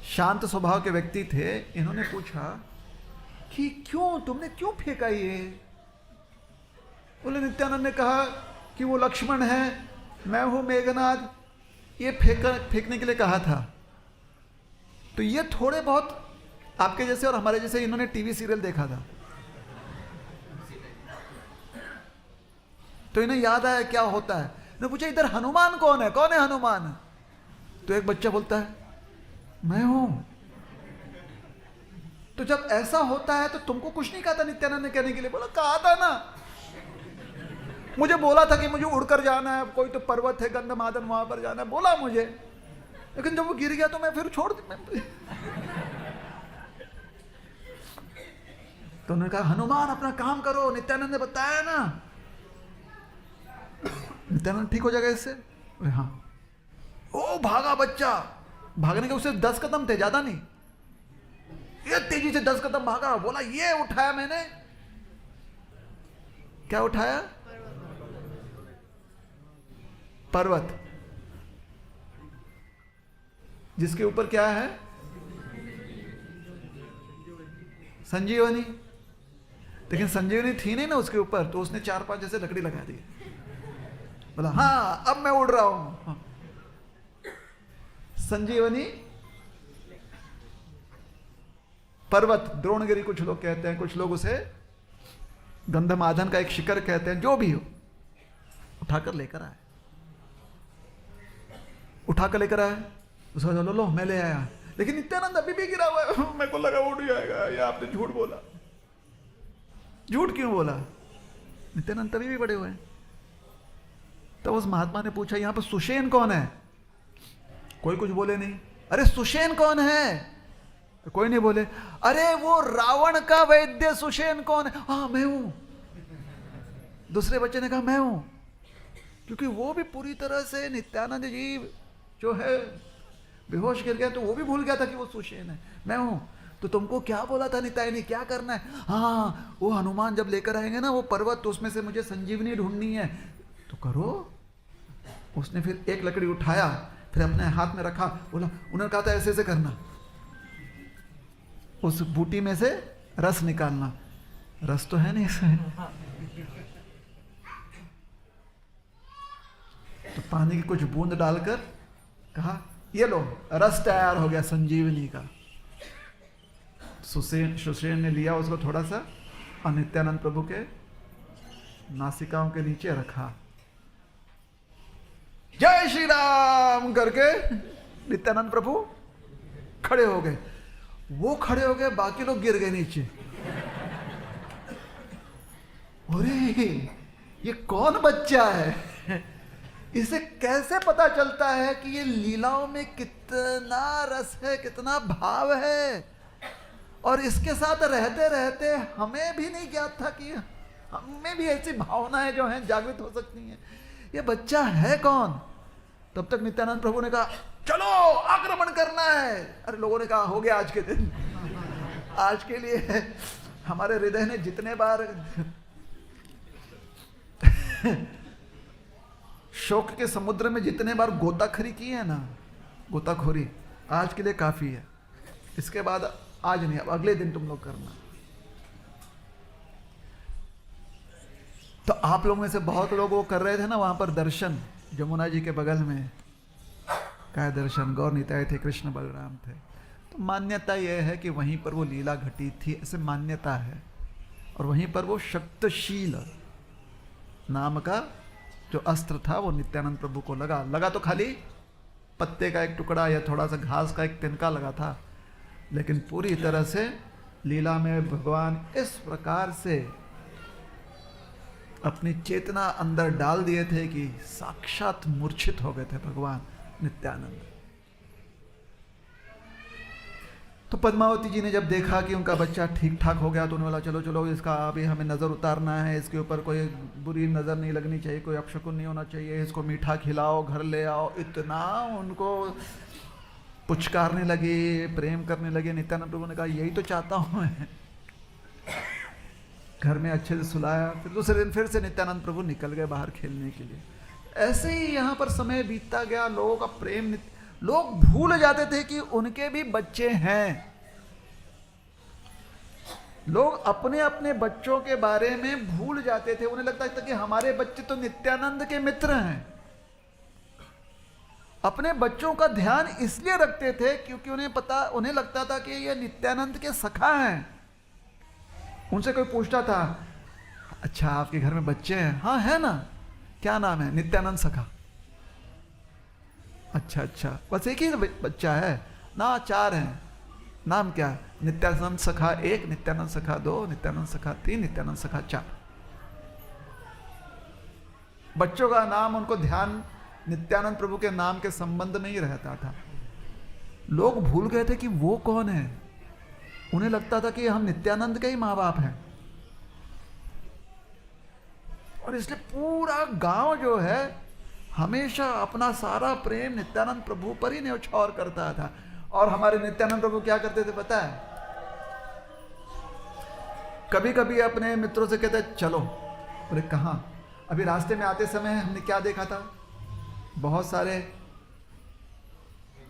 शांत स्वभाव के व्यक्ति थे, इन्होंने पूछा कि क्यों, तुमने क्यों फेंका ये? बोले नित्यानंद ने कहा कि वो लक्ष्मण है, मैं हूं मेघनाद, ये फेंकने के लिए कहा था। तो ये थोड़े बहुत आपके जैसे और हमारे जैसे इन्होंने टीवी सीरियल देखा था, तो इन्हें याद आया क्या होता है। इन्होंने पूछा इधर हनुमान कौन है, कौन है हनुमान? तो एक बच्चा बोलता है मैं हूं। तो जब ऐसा होता है तो तुमको कुछ नहीं कहा था नित्यानंद ने कहने के लिए? बोला कहा था ना, मुझे बोला था कि मुझे उड़कर जाना है, कोई तो पर्वत है गंधमादन, वहां पर जाना है, बोला मुझे, लेकिन जब वो गिर गया तो मैं फिर छोड़ दी। तो उन्होंने कहा हनुमान अपना काम करो, नित्यानंद ने बताया ना, नित्यानंद ठीक हो जाएगा इससे। हाँ। ओ भागा बच्चा, भागने के उसे 10 कदम थे, ज्यादा नहीं, ये तेजी से 10 कदम भागा। बोला ये उठाया मैंने। क्या उठाया? पर्वत, जिसके ऊपर क्या है? संजीवनी। लेकिन संजीवनी थी नहीं ना उसके ऊपर, तो उसने 4-5 ऐसे लकड़ी लगा दी। बोला हाँ अब मैं उड़ रहा हूं। हाँ। संजीवनी पर्वत, द्रोणगिरी कुछ लोग कहते हैं, कुछ लोग उसे गंधमादन का एक शिखर कहते हैं, जो भी हो, उठाकर लेकर आए। उठाकर लेकर आए, उसका चलो लो मैं ले आया, लेकिन नित्यानंद अभी भी गिरा हुआ है। मेरे को लगा उड़ जाएगा, या आपने झूठ बोला। झूठ क्यों बोला? नित्यानंद तभी भी बड़े हुए हैं। तो उस महात्मा ने पूछा यहां पर सुषेण कौन है? कोई कुछ बोले नहीं। अरे सुषेण कौन है? तो कोई नहीं बोले। अरे वो रावण का वैद्य सुषेण कौन है? हाँ मैं हूं। दूसरे बच्चे ने कहा मैं हूं, क्योंकि वो भी पूरी तरह से नित्यानंद जी जो है बेहोश गिर गया, तो वो भी भूल गया था कि वो सुषेण है। मैं हूं। तो तुमको क्या बोला था नित्यानंद, क्या करना है? हाँ वो हनुमान जब लेकर आएंगे ना वो पर्वत, तो उसमें से मुझे संजीवनी ढूंढनी है, तो करो। उसने फिर एक लकड़ी उठाया, फिर अपने हाथ में रखा, बोला, उन्होंने कहा था ऐसे ऐसे करना, उस बूटी में से रस निकालना। रस तो है नहीं इसमें। तो पानी की कुछ बूंद डालकर कहा ये लो रस तैयार हो गया संजीवनी का। सुषेण ने लिया उसको थोड़ा सा और नित्यानंद प्रभु के नासिकाओं के नीचे रखा। जय श्री राम करके नित्यानंद प्रभु खड़े हो गए। वो खड़े हो गए, बाकी लोग गिर गए नीचे। अरे ये कौन बच्चा है? इसे कैसे पता चलता है कि ये लीलाओं में कितना रस है, कितना भाव है? और इसके साथ रहते रहते हमें भी नहीं ज्ञात था कि हमें भी ऐसी भावनाएं जो हैं जागृत हो सकती हैं। ये बच्चा है कौन? तब तक नित्यानंद प्रभु ने कहा चलो आक्रमण करना है। अरे लोगों ने कहा हो गया आज के दिन, आज के लिए हमारे हृदय ने जितने बार शोक के समुद्र में जितने बार गोताखोरी की है ना, गोताखोरी आज के लिए काफी है। इसके बाद आज नहीं, अब अगले दिन तुम लोग करना। तो आप लोगों में से बहुत लोग वो कर रहे थे ना वहां पर दर्शन, जमुना जी के बगल में क्या दर्शन, गौर निताय थे, कृष्ण बलराम थे। तो मान्यता यह है कि वहीं पर वो लीला घटी थी, ऐसे मान्यता है। और वहीं पर वो शक्तशील नाम का जो अस्त्र था वो नित्यानंद प्रभु को लगा तो खाली पत्ते का एक टुकड़ा या थोड़ा सा घास का एक तिनका लगा था, लेकिन पूरी तरह से लीला में भगवान इस प्रकार से अपनी चेतना अंदर डाल दिए थे कि साक्षात मूर्छित हो गए थे भगवान नित्यानंद। तो पद्मावती जी ने जब देखा कि उनका बच्चा ठीक ठाक हो गया तो उन्होंने बोला चलो चलो इसका अभी हमें नज़र उतारना है, इसके ऊपर कोई बुरी नज़र नहीं लगनी चाहिए, कोई अपशकुन नहीं होना चाहिए, इसको मीठा खिलाओ, घर ले आओ। इतना उनको पुचकारने लगे, प्रेम करने लगे। नित्यानंद प्रभु ने कहा यही तो चाहता हूँ मैं। घर में अच्छे से सुलाया। फिर दूसरे दिन फिर से नित्यानंद प्रभु निकल गए बाहर खेलने के लिए। ऐसे ही यहाँ पर समय बीतता गया, लोगों का प्रेम, लोग भूल जाते थे कि उनके भी बच्चे हैं। लोग अपने अपने बच्चों के बारे में भूल जाते थे। उन्हें लगता था कि हमारे बच्चे तो नित्यानंद के मित्र हैं। अपने बच्चों का ध्यान इसलिए रखते थे क्योंकि उन्हें लगता था कि ये नित्यानंद के सखा हैं। उनसे कोई पूछता था अच्छा आपके घर में बच्चे हैं? हाँ है ना। क्या नाम है? नित्यानंद सखा। अच्छा, बस एक ही बच्चा है ना? 4 हैं। नाम क्या है? नित्यानंद सखा 1, नित्यानंद सखा 2, नित्यानंद सखा 3, नित्यानंद सखा 4। बच्चों का नाम, उनको ध्यान नित्यानंद प्रभु के नाम के संबंध में ही रहता था। लोग भूल गए थे कि वो कौन है। उन्हें लगता था कि हम नित्यानंद के ही माँ बाप हैं। और इसलिए पूरा गांव जो है हमेशा अपना सारा प्रेम नित्यानंद प्रभु पर ही न्यौछावर करता था। और हमारे नित्यानंद प्रभु क्या करते थे पता है? कभी कभी अपने मित्रों से कहते चलो। बोले कहाँ? अभी रास्ते में आते समय हमने क्या देखा था? बहुत सारे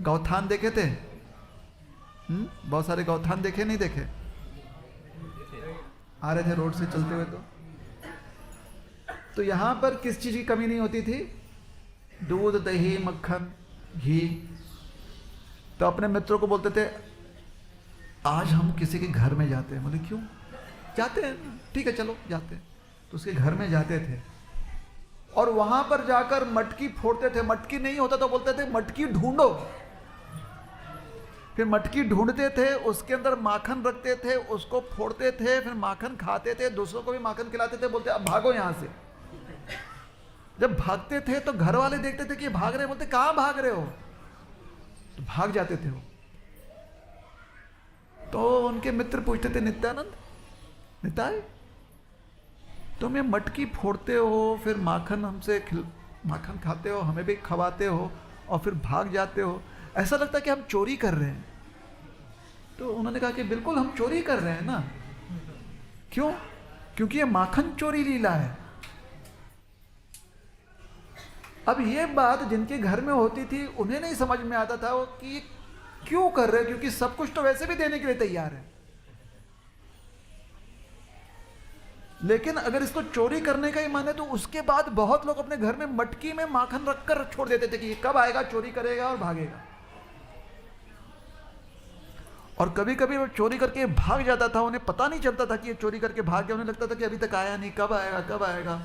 गौठान देखे थे। बहुत सारे गौठान देखे, नहीं देखे? आ रहे थे रोड से चलते हुए। तो यहां पर किस चीज की कमी नहीं होती थी? दूध, दही, मक्खन, घी। तो अपने मित्रों को बोलते थे आज हम किसी के घर में जाते हैं। बोले क्यों? जाते हैं, ठीक है चलो जाते हैं। तो उसके घर में जाते थे और वहां पर जाकर मटकी फोड़ते थे। मटकी नहीं होता तो बोलते थे मटकी ढूंढो। फिर मटकी ढूंढते थे, उसके अंदर माखन रखते थे, उसको फोड़ते थे, फिर माखन खाते थे, दूसरों को भी माखन खिलाते थे। बोलते अब भागो यहां से। जब भागते थे तो घर वाले देखते थे कि भाग रहे, बोलते कहां भाग रहे हो? तो भाग जाते थे वो। तो उनके मित्र पूछते थे नित्यानंद, निताय तुम ये मटकी फोड़ते हो, फिर माखन हमसे माखन खाते हो, हमें भी खवाते हो और फिर भाग जाते हो, ऐसा लगता है कि हम चोरी कर रहे हैं। तो उन्होंने कहा कि बिल्कुल हम चोरी कर रहे हैं ना। क्यों? क्योंकि ये माखन चोरी लीला है। अब ये बात जिनके घर में होती थी उन्हें नहीं समझ में आता था वो कि क्यों कर रहे हैं, क्योंकि सब कुछ तो वैसे भी देने के लिए तैयार है। लेकिन अगर इसको चोरी करने का ही मन है तो उसके बाद बहुत लोग अपने घर में मटकी में माखन रखकर छोड़ देते थे कि ये कब आएगा, चोरी करेगा और भागेगा। और कभी कभी वो चोरी करके भाग जाता था, उन्हें पता नहीं चलता था कि ये चोरी करके भाग गया। उन्हें लगता था कि अभी तक आया नहीं, कब आएगा कब आएगा।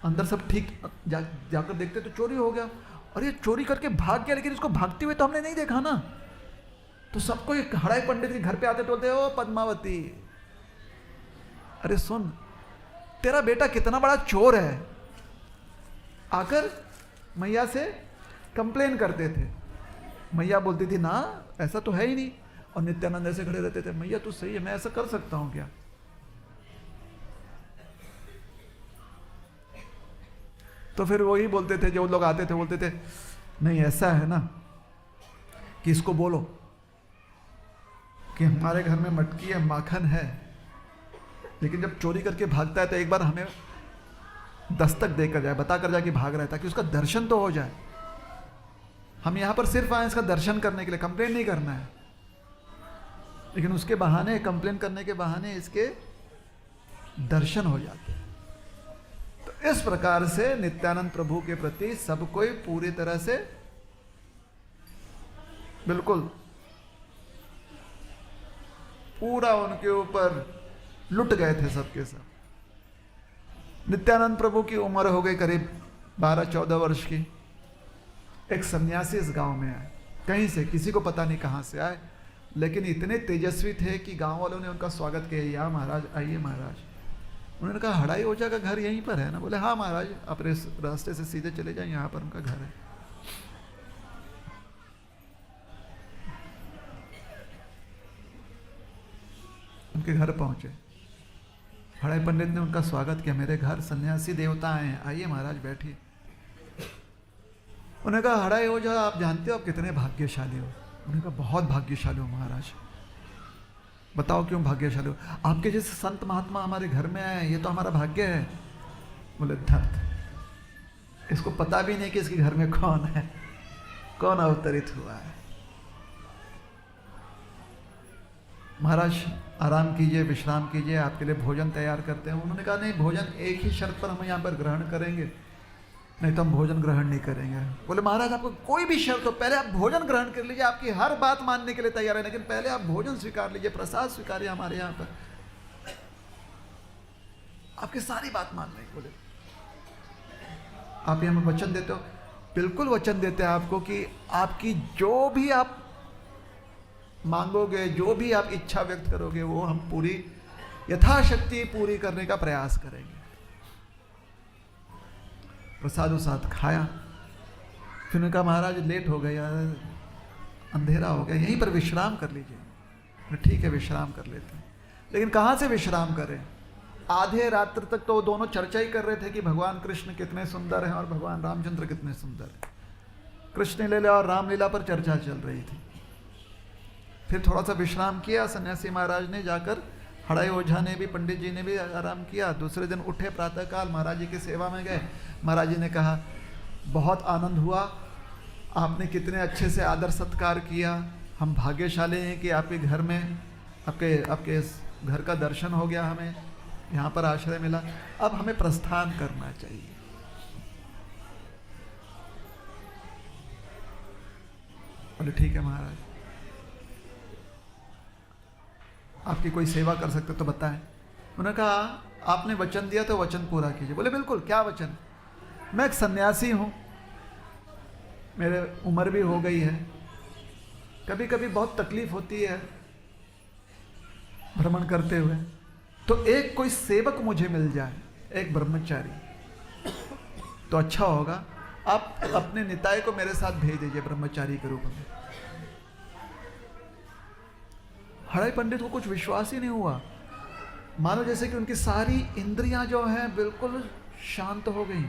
अंदर सब ठीक जाकर देखते तो चोरी हो गया और ये चोरी करके भाग गया, लेकिन इसको भागते हुए तो हमने नहीं देखा ना। तो सबको एक हड़ाई पंडित के घर पे आते तो बोलते ओ पद्मावती, अरे सुन तेरा बेटा कितना बड़ा चोर है। आकर मैया से कंप्लेन करते थे। मैया बोलती थी ना ऐसा तो है ही नहीं। और नित्यानंद ऐसे खड़े रहते थे, मैया तू सही है, मैं ऐसा कर सकता हूं क्या? तो तो फिर वही बोलते थे, जो लोग आते थे बोलते थे नहीं ऐसा है ना कि इसको बोलो कि हमारे घर में मटकी है, माखन है, लेकिन जब चोरी करके भागता है तो एक बार हमें दस्तक देकर जाए, बता कर जाए कि भाग रहा है, ताकि उसका दर्शन तो हो जाए। हम यहां पर सिर्फ आए इसका दर्शन करने के लिए, कंप्लेन नहीं करना है, लेकिन उसके बहाने, कंप्लेन करने के बहाने इसके दर्शन हो जाते हैं। तो इस प्रकार से नित्यानंद प्रभु के प्रति सब कोई पूरी तरह से बिल्कुल पूरा उनके ऊपर लुट गए थे सबके सब। नित्यानंद प्रभु की उम्र हो गई करीब 12-14 वर्ष की। एक सन्यासी इस गांव में आए, कहीं से, किसी को पता नहीं कहां से आए, लेकिन इतने तेजस्वी थे कि गांव वालों ने उनका स्वागत किया, या महाराज आइए महाराज। उन्होंने कहा हड़ाई ओझा का घर यहीं पर है ना? बोले हाँ महाराज, अपने रास्ते से सीधे चले जाए, यहाँ पर उनका घर है। उनके घर पहुंचे, हड़ाई पंडित ने उनका स्वागत किया, मेरे घर सन्यासी देवता आए हैं, आइए महाराज बैठिए। उन्होंने कहा हड़ाई ओझा आप जानते हो आप कितने भाग्यशाली हो? उन्होंने कहा बहुत भाग्यशाली हो महाराज। बताओ क्यों भाग्यशाली हो? आपके जैसे संत महात्मा हमारे घर में आए, ये तो हमारा भाग्य है। बोले धत, इसको पता भी नहीं कि इसके घर में कौन है, कौन अवतरित हुआ है। महाराज आराम कीजिए, विश्राम कीजिए, आपके लिए भोजन तैयार करते हैं। उन्होंने कहा नहीं, भोजन एक ही शर्त पर हम यहाँ पर ग्रहण करेंगे, नहीं तो हम भोजन ग्रहण नहीं करेंगे। बोले महाराज आपको कोई भी शर्त हो, पहले आप भोजन ग्रहण कर लीजिए, आपकी हर बात मानने के लिए तैयार है, लेकिन पहले आप भोजन स्वीकार लीजिए, प्रसाद स्वीकारिए हमारे यहाँ पर, आपकी सारी बात मान लेंगे। बोले आप हमें वचन देते हो? बिल्कुल वचन देते हैं आपको कि आपकी जो भी आप मांगोगे, जो भी आप इच्छा व्यक्त करोगे, वो हम पूरी यथाशक्ति पूरी करने का प्रयास करेंगे। प्रसाद उसाद खाया, फिर उन्होंने कहा महाराज लेट हो गया, अंधेरा हो गया, यहीं पर विश्राम कर लीजिए। ठीक है विश्राम कर लेते हैं, लेकिन कहाँ से विश्राम करें? आधे रात्र तक तो वो दोनों चर्चा ही कर रहे थे कि भगवान कृष्ण कितने सुंदर हैं और भगवान रामचंद्र कितने सुंदर हैं। कृष्ण लीला और रामलीला पर चर्चा चल रही थी। फिर थोड़ा सा विश्राम किया सन्यासी महाराज ने, जाकर हड़ाई ओझा ने भी, पंडित जी ने भी आराम किया। दूसरे दिन उठे प्रातःकाल, महाराज जी की सेवा में गए। महाराज जी ने कहा बहुत आनंद हुआ, आपने कितने अच्छे से आदर सत्कार किया, हम भाग्यशाली हैं कि आपके घर में आपके घर का दर्शन हो गया, हमें यहाँ पर आश्रय मिला, अब हमें प्रस्थान करना चाहिए। बोले ठीक है महाराज, आपकी कोई सेवा कर सकते तो बताएं। उन्होंने कहा आपने वचन दिया तो वचन पूरा कीजिए। बोले बिल्कुल, क्या वचन? मैं एक सन्यासी हूँ, मेरे उम्र भी हो गई है, कभी कभी बहुत तकलीफ होती है भ्रमण करते हुए, तो एक कोई सेवक मुझे मिल जाए, एक ब्रह्मचारी, तो अच्छा होगा। आप अपने निताय को मेरे साथ भेज दीजिए ब्रह्मचारी के रूप में। हड़ाई पंडित को कुछ विश्वास ही नहीं हुआ, मानो जैसे कि उनकी सारी इंद्रियां जो हैं बिल्कुल शांत हो गई,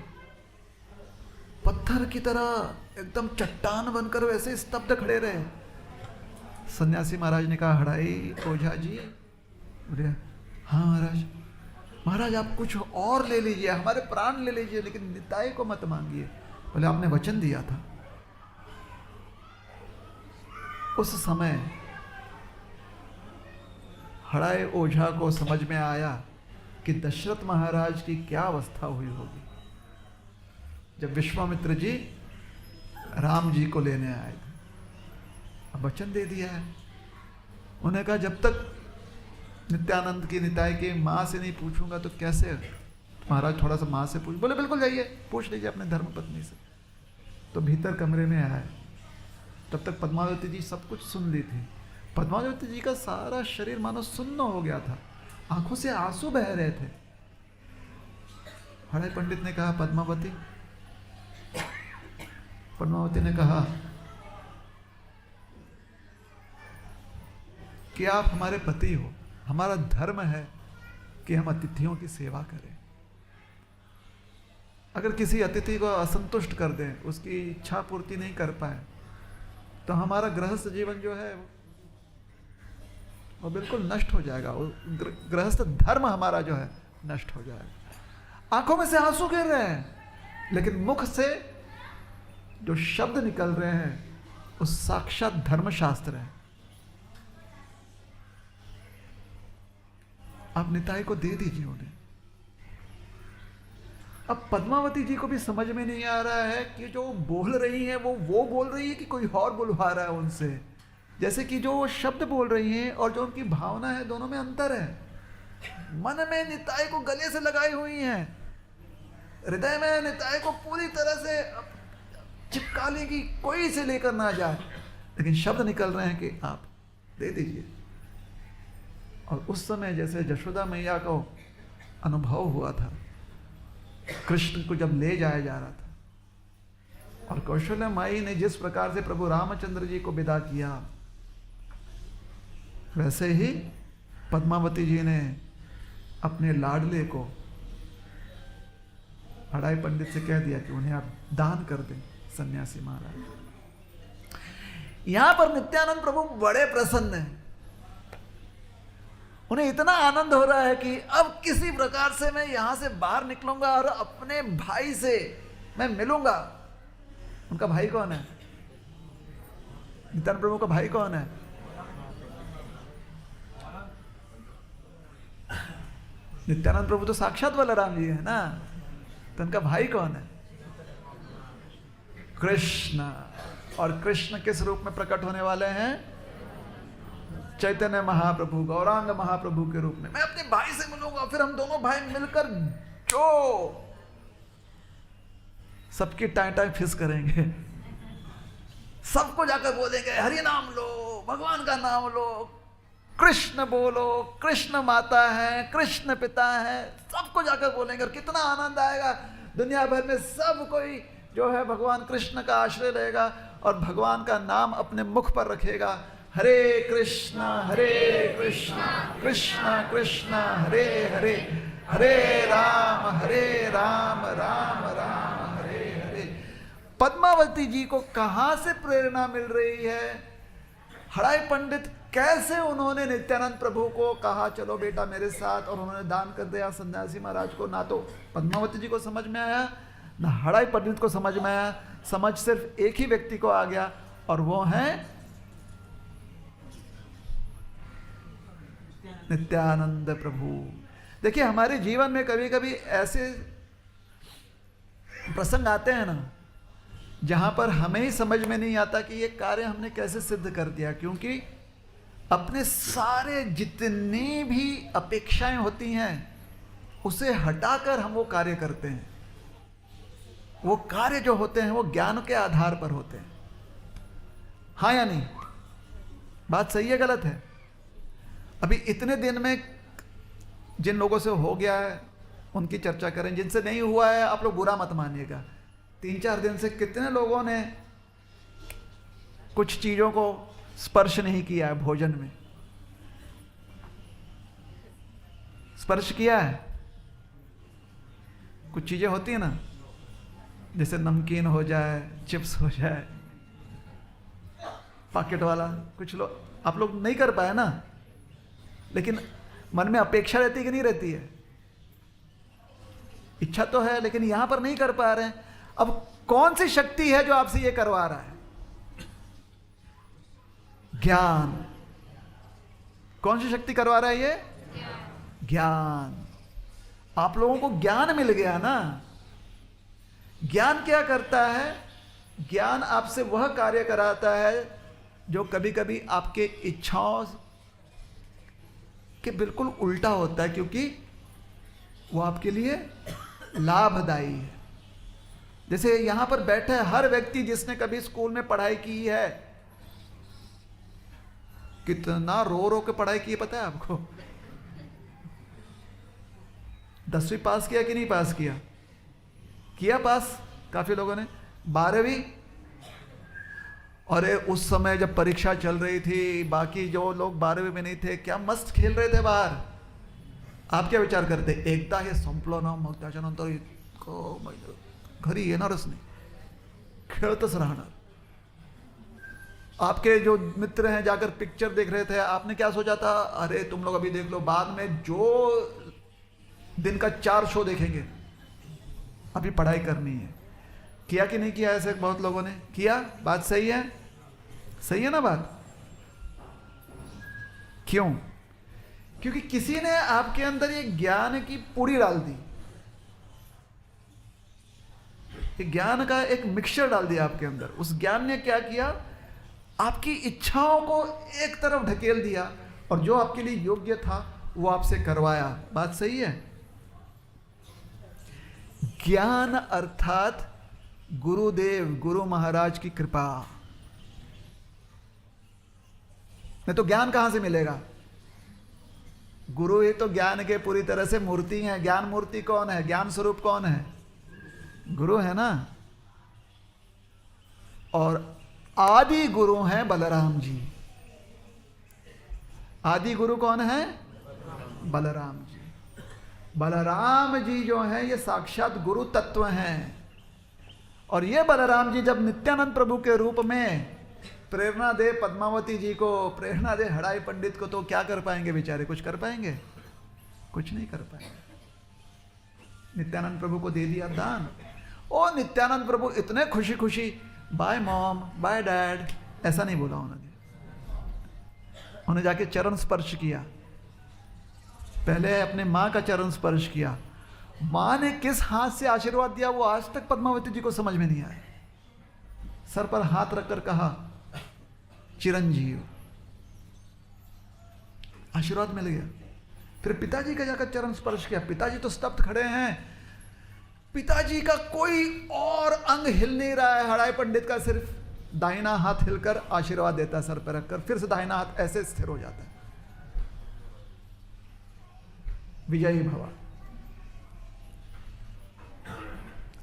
पत्थर की तरह एकदम चट्टान बनकर वैसे स्तब्ध खड़े रहे। सन्यासी महाराज ने कहा हड़ाई ओझा जी, बोले हाँ महाराज। महाराज आप कुछ और ले लीजिए, हमारे प्राण ले लीजिए, लेकिन निताय को मत मांगिए। बोले आपने वचन दिया था। उस समय हड़ाई ओझा को समझ में आया कि दशरथ महाराज की क्या अवस्था हुई होगी जब विश्वामित्र जी राम जी को लेने आए थे। अब वचन दे दिया है। उन्होंने कहा जब तक नित्यानंद की निताय की माँ से नहीं पूछूंगा तो कैसे? महाराज थोड़ा सा माँ से पूछ। बोले बिल्कुल जाइए, पूछ लीजिए अपने धर्म पत्नी से। तो भीतर कमरे में आए, तब तक पद्मावती जी सब कुछ सुन ली थी। पद्मावती जी का सारा शरीर मानो सुन्न हो गया था, आंखों से आंसू बह रहे थे। हड़ाई पंडित ने कहा पद्मावती ने कहा कि आप हमारे पति हो, हमारा धर्म है कि हम अतिथियों की सेवा करें। अगर किसी अतिथि को असंतुष्ट कर दें, उसकी इच्छा पूर्ति नहीं कर पाए, तो हमारा गृहस्थ जीवन जो है वो बिल्कुल नष्ट हो जाएगा। वो गृहस्थ धर्म हमारा जो है नष्ट हो जाएगा। आंखों में से आंसू गिर रहे हैं, लेकिन मुख से जो शब्द निकल रहे हैं वो साक्षात धर्मशास्त्र है। आप निताई को दे दीजिए उन्हें। अब पद्मावती जी को भी समझ में नहीं आ रहा है कि जो बोल रही है वो बोल रही है कि कोई और बुलवा रहा है उनसे। जैसे कि जो वो शब्द बोल रही हैं और जो उनकी भावना है, दोनों में अंतर है। मन में निताई को गले से लगाई हुई हैं, हृदय में निताई को पूरी तरह से चिपका लेगी, कोई से लेकर ना जाए, लेकिन शब्द निकल रहे हैं कि आप दे दीजिए। और उस समय जैसे यशोदा मैया को अनुभव हुआ था, कृष्ण को जब ले जाया जा रहा था और कौशल्या माई ने जिस प्रकार से प्रभु रामचंद्र जी को विदा किया, वैसे ही पद्मावती जी ने अपने लाडले को हड़ाई पंडित से कह दिया कि उन्हें आप दान कर दें, सन्यासी महाराज। यहां पर नित्यानंद प्रभु बड़े प्रसन्न हैं। उन्हें इतना आनंद हो रहा है कि अब किसी प्रकार से मैं यहां से बाहर निकलूंगा और अपने भाई से मैं मिलूंगा। उनका भाई कौन है? नित्यानंद प्रभु का भाई कौन है? नित्यानंद प्रभु तो साक्षात बलराम जी है ना, तो उनका भाई कौन है? कृष्ण। और कृष्ण किस रूप में प्रकट होने वाले हैं? चैतन्य महाप्रभु, गौरांग महाप्रभु के रूप में। मैं अपने भाई से मिलूंगा, फिर हम दोनों भाई मिलकर जो सबकी टाई टाई फिस करेंगे, सबको जाकर बोलेंगे हरि नाम लो, भगवान का नाम लो, कृष्ण बोलो, कृष्ण माता है, कृष्ण पिता है, सबको जाकर बोलेंगे। और कितना आनंद आएगा। दुनिया भर में सब कोई जो है भगवान कृष्ण का आश्रय लेगा और भगवान का नाम अपने मुख पर रखेगा। हरे कृष्णा कृष्ण कृष्ण हरे हरे, हरे राम राम राम हरे हरे। पद्मावती जी को कहां से प्रेरणा मिल रही है? हड़ाई पंडित कैसे उन्होंने नित्यानंद प्रभु को कहा चलो बेटा मेरे साथ, और उन्होंने दान कर दिया सन्यासी महाराज को। ना तो पद्मावती जी को समझ में आया, ना हड़ाई पंडित को समझ में आया। समझ सिर्फ एक ही व्यक्ति को आ गया, और वो है नित्यानंद प्रभु। देखिए हमारे जीवन में कभी कभी ऐसे प्रसंग आते हैं ना, जहां पर हमें ही समझ में नहीं आता कि ये कार्य हमने कैसे सिद्ध कर दिया, क्योंकि अपने सारे जितनी भी अपेक्षाएं होती हैं उसे हटाकर हम वो कार्य करते हैं। वो कार्य जो होते हैं वो ज्ञान के आधार पर होते हैं। हाँ या नहीं? बात सही है गलत है? अभी इतने दिन में जिन लोगों से हो गया है उनकी चर्चा करें, जिनसे नहीं हुआ है आप लोग बुरा मत मानिएगा। 3-4 दिन से कितने लोगों ने कुछ चीजों को स्पर्श नहीं किया है? भोजन में स्पर्श किया है? कुछ चीजें होती है ना, जैसे नमकीन हो जाए, चिप्स हो जाए, पैकेट वाला, कुछ लोग आप लोग नहीं कर पाए ना, लेकिन मन में अपेक्षा रहती है कि नहीं रहती है? इच्छा तो है, लेकिन यहां पर नहीं कर पा रहे हैं। अब कौन सी शक्ति है जो आपसे ये करवा रहा है? ज्ञान। कौन सी शक्ति करवा रहा है ये? ज्ञान। आप लोगों को ज्ञान मिल गया ना। ज्ञान क्या करता है? ज्ञान आपसे वह कार्य कराता है जो कभी कभी आपके इच्छाओं के बिल्कुल उल्टा होता है, क्योंकि वो आपके लिए लाभदायी है। जैसे यहां पर बैठे हर व्यक्ति जिसने कभी स्कूल में पढ़ाई की है, कितना रो रो के पढ़ाई की है पता है आपको? 10वीं पास किया कि नहीं पास किया? किया पास काफी लोगों ने। 12वीं, और उस समय जब परीक्षा चल रही थी, बाकी जो लोग 12वीं में नहीं थे क्या मस्त खेल रहे थे बाहर। आप क्या विचार करते? एकदा हे संपलं ना मग त्याच्यानंतर घरी येणारच नाही, खेळतच राहणार. आपके जो मित्र हैं जाकर पिक्चर देख रहे थे, आपने क्या सोचा था? अरे तुम लोग अभी देख लो, बाद में जो दिन का 4 शो देखेंगे, अभी पढ़ाई करनी है. किया कि नहीं किया? ऐसे बहुत लोगों ने किया. बात सही है, सही है ना बात? क्यों? क्योंकि किसी ने आपके अंदर ये ज्ञान की पूरी डाल दी, ये ज्ञान का एक मिक्सचर डाल दिया आपके अंदर. उस ज्ञान ने क्या किया? आपकी इच्छाओं को एक तरफ ढकेल दिया और जो आपके लिए योग्य था वो आपसे करवाया. बात सही है? ज्ञान अर्थात गुरुदेव, गुरु महाराज की कृपा. नहीं तो ज्ञान कहां से मिलेगा? गुरु ही तो ज्ञान के पूरी तरह से मूर्ति है. ज्ञान मूर्ति कौन है? ज्ञान स्वरूप कौन है? गुरु है ना. और आदि गुरु हैं बलराम जी. आदि गुरु कौन है? बलराम जी. बलराम जी जो हैं ये साक्षात गुरु तत्व हैं. और ये बलराम जी जब नित्यानंद प्रभु के रूप में प्रेरणा दे पद्मावती जी को, प्रेरणा दे हड़ाई पंडित को, तो क्या कर पाएंगे बेचारे? कुछ कर पाएंगे? कुछ नहीं कर पाएंगे. नित्यानंद प्रभु को दे दिया दान. ओ नित्यानंद प्रभु इतने खुशी खुशी, बाय मॉम, बाय डैड, ऐसा नहीं बोला उन्होंने. उन्हें जाके चरण स्पर्श किया. पहले अपने माँ का चरण स्पर्श किया. माँ ने किस हाथ से आशीर्वाद दिया वो आज तक पद्मावती जी को समझ में नहीं आया. सर पर हाथ रखकर कहा चिरंजीव, आशीर्वाद मिल गया. फिर पिताजी का जाकर चरण स्पर्श किया. पिताजी तो स्तब्ध खड़े हैं. पिताजी का कोई और अंग हिल नहीं रहा है. हड़ाई पंडित का सिर्फ दाहिना हाथ हिलकर आशीर्वाद देता है सर पर रखकर, फिर से दाहिना हाथ ऐसे स्थिर हो जाता है. विजयी भव,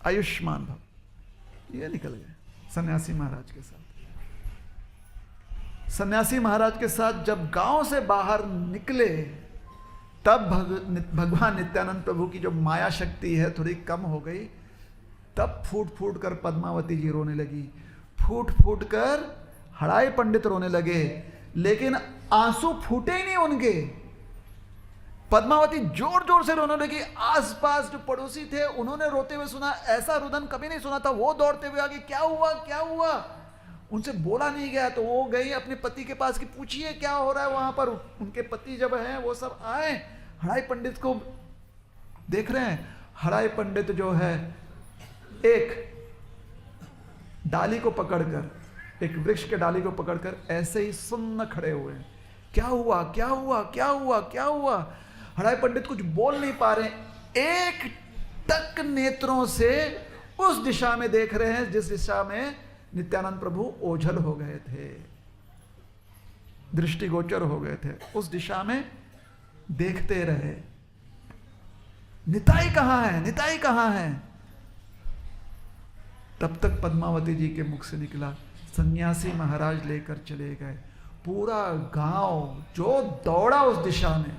आयुष्मान भव. ये निकल गए सन्यासी महाराज के साथ. सन्यासी महाराज के साथ जब गांव से बाहर निकले तब भगवान नित्यानंद प्रभु की जो माया शक्ति है थोड़ी कम हो गई. तब फूट फूट कर पद्मावती जी रोने लगी. फूट फूट कर हड़ाई पंडित रोने लगे. लेकिन आंसू फूटे ही नहीं उनके. पद्मावती जोर जोर से रोने लगी. आसपास जो पड़ोसी थे उन्होंने रोते हुए सुना. ऐसा रुदन कभी नहीं सुना था. वो दौड़ते हुए आगे, क्या हुआ क्या हुआ? उनसे बोला नहीं गया तो वो गई अपने पति के पास कि पूछिए क्या हो रहा है वहां पर. उनके पति जब हैं वो सब आए, हड़ाई पंडित को देख रहे हैं. हड़ाई पंडित जो है एक डाली को पकड़कर, एक वृक्ष के डाली को पकड़कर ऐसे ही सुन्न खड़े हुए हैं. क्या हुआ क्या हुआ क्या हुआ क्या हुआ? हड़ाई पंडित कुछ बोल नहीं पा रहे. एक टक नेत्रों से उस दिशा में देख रहे हैं जिस दिशा में नित्यानंद प्रभु ओझल हो गए थे, दृष्टिगोचर हो गए थे. उस दिशा में देखते रहे. निताई कहां है, निताई कहां है? तब तक पद्मावती जी के मुख से निकला, सन्यासी महाराज लेकर चले गए. पूरा गांव जो दौड़ा उस दिशा में,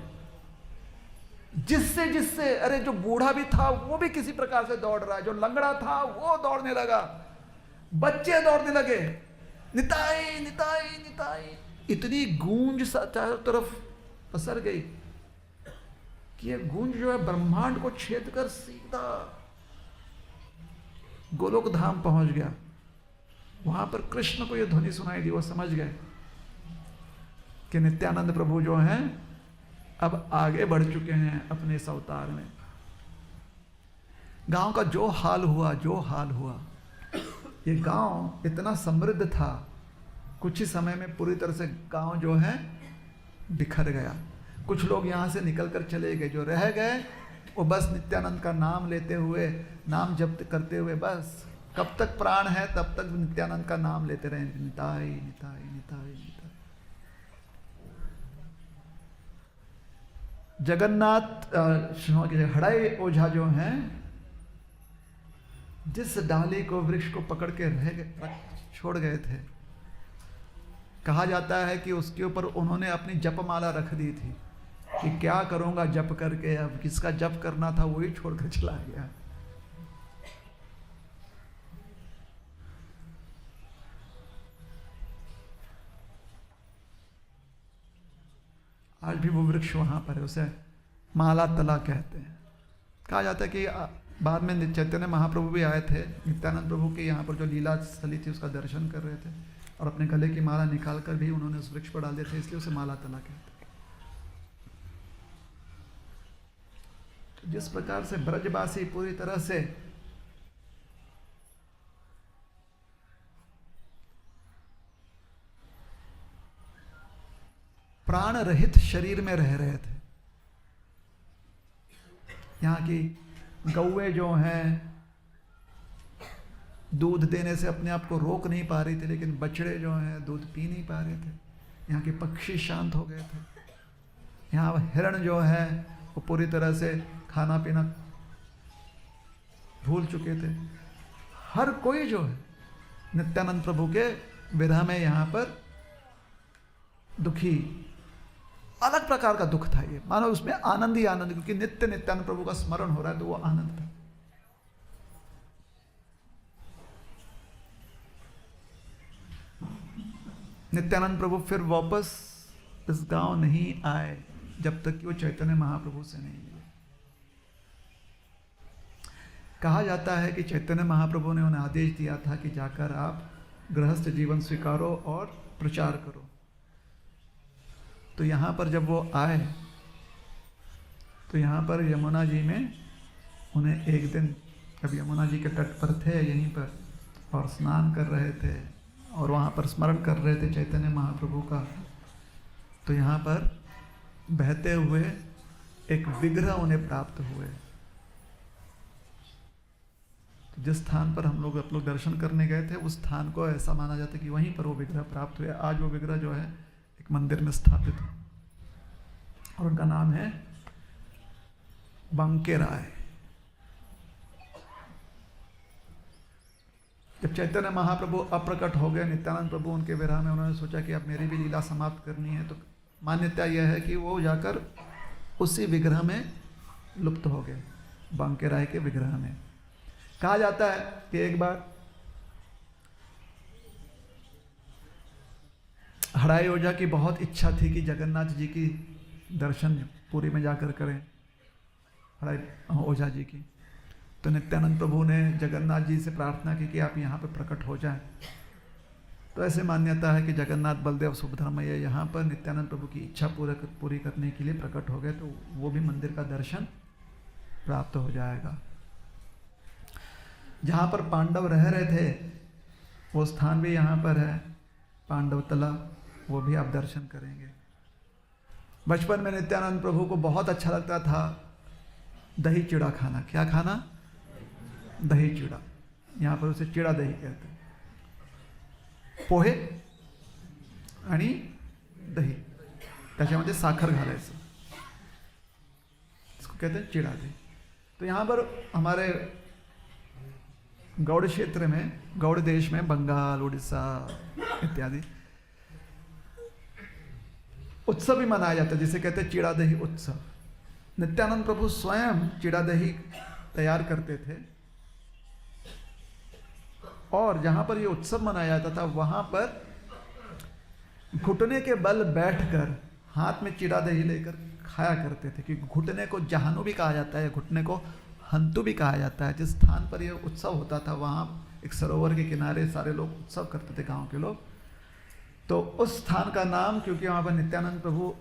जिससे जिससे, अरे जो बूढ़ा भी था वो भी किसी प्रकार से दौड़ रहा है, जो लंगड़ा था वो दौड़ने लगा, बच्चे दौड़ने लगे. निताई निताई निताई. इतनी गूंज चारों तरफ पसर गई कि ये गूंज जो है ब्रह्मांड को छेद कर सीधा गोलोक धाम पहुंच गया. वहां पर कृष्ण को यह ध्वनि सुनाई दी. वो समझ गए कि नित्यानंद प्रभु जो हैं अब आगे बढ़ चुके हैं अपने इस अवतार में. गांव का जो हाल हुआ, जो हाल हुआ, ये गांव इतना समृद्ध था, कुछ ही समय में पूरी तरह से गांव जो है बिखर गया. कुछ लोग यहाँ से निकलकर चले गए. जो रह गए वो बस नित्यानंद का नाम लेते हुए, नाम जप करते हुए, बस कब तक प्राण है तब तक नित्यानंद का नाम लेते रहे. निताई निताई निताई निताई. जगन्नाथ हड़ाई ओझा जो हैं, जिस डाली को, वृक्ष को पकड़ के छोड़ गए थे, कहा जाता है कि उसके ऊपर उन्होंने अपनी जपमाला रख दी थी कि क्या करूंगा जप करके. अब किसका जप करना था वही छोड़कर चला गया. आज भी वो वृक्ष वहाँ पर है, उसे माला तला कहते हैं। कहा जाता है कि बाद में चैतन्य महाप्रभु भी आए थे, नित्यानंद प्रभु के यहाँ पर जो लीला स्थली थी उसका दर्शन कर रहे थे और अपने गले की माला निकाल कर भी उन्होंने उस वृक्ष पर डाल दिए थे, इसलिए उसे माला तला कहते हैं। तो जिस प्रकार से ब्रजवासी पूरी तरह से प्राण रहित शरीर में रह रहे थे, यहाँ की गौएं जो हैं दूध देने से अपने आप को रोक नहीं पा रही थी, लेकिन बछड़े जो हैं दूध पी नहीं पा रहे थे। यहाँ के पक्षी शांत हो गए थे। यहाँ हिरण जो है वो पूरी तरह से खाना पीना भूल चुके थे। हर कोई जो है नित्यानंद प्रभु के विरह में यहाँ पर दुखी, अलग प्रकार का दुख था ये, मानो उसमें आनंद ही आनंद, क्योंकि नित्य नित्यानंद प्रभु का स्मरण हो रहा है तो वो आनंद था। नित्यानंद प्रभु फिर वापस इस गांव नहीं आए जब तक कि वो चैतन्य महाप्रभु से नहीं मिले। कहा जाता है कि चैतन्य महाप्रभु ने उन्हें आदेश दिया था कि जाकर आप गृहस्थ जीवन स्वीकारो और प्रचार करो। तो यहाँ पर जब वो आए तो यहाँ पर यमुना जी में उन्हें एक दिन, जब यमुना जी के तट पर थे यहीं पर और स्नान कर रहे थे और वहाँ पर स्मरण कर रहे थे चैतन्य महाप्रभु का, तो यहाँ पर बहते हुए एक विग्रह उन्हें प्राप्त हुए। तो जिस स्थान पर हम लोग दर्शन करने गए थे उस स्थान को ऐसा माना जाता है कि वहीं पर वो विग्रह प्राप्त हुए। आज वो विग्रह जो है एक मंदिर में स्थापित है और उनका नाम है बांके राय। जब चैतन्य महाप्रभु अप्रकट हो गए, नित्यानंद प्रभु उनके विरह में, उन्होंने सोचा कि अब मेरी भी लीला समाप्त करनी है, तो मान्यता यह है कि वो जाकर उसी विग्रह में लुप्त हो गए, बांके राय के विग्रह में। कहा जाता है कि एक बार हड़ाई ओझा की बहुत इच्छा थी कि जगन्नाथ जी की दर्शन पुरी में जाकर करें, हड़ाई ओझा जी की। तो नित्यानंद प्रभु ने जगन्नाथ जी से प्रार्थना की कि आप यहाँ पर प्रकट हो जाएं। तो ऐसे मान्यता है कि जगन्नाथ बलदेव सुभद्रमैया यहाँ पर नित्यानंद प्रभु की इच्छा पूरी करने के लिए प्रकट हो गए, तो वो भी मंदिर का दर्शन प्राप्त हो जाएगा। जहाँ पर पांडव रह रहे थे वो स्थान भी यहाँ पर है, पांडव तला, वो भी आप दर्शन करेंगे। बचपन में नित्यानंद प्रभु को बहुत अच्छा लगता था दही चिड़ा खाना। क्या खाना? दही चिड़ा। यहाँ पर उसे चिड़ा दही कहते हैं। पोहे आणि दही, त्याच्यामध्ये साखर घालायचं, इसको कहते हैं चिड़ा दही। तो यहाँ पर हमारे गौड़ क्षेत्र में, गौड़ देश में, बंगाल, उड़ीसा इत्यादि उत्सव भी मनाया जाता है जिसे कहते हैं चिड़ा दही उत्सव। नित्यानंद प्रभु स्वयं चिड़ा दही तैयार करते थे और जहां पर ये उत्सव मनाया जाता था वहां पर घुटने के बल बैठकर हाथ में चिड़ा दही लेकर खाया करते थे। कि घुटने को जहानू भी कहा जाता है, घुटने को हंतु भी कहा जाता है। जिस स्थान पर यह उत्सव होता था वहाँ एक सरोवर के किनारे सारे लोग उत्सव करते थे, गांव के लोग। तो उस स्थान का नाम, क्योंकि वहाँ पर नित्यानंद प्रभु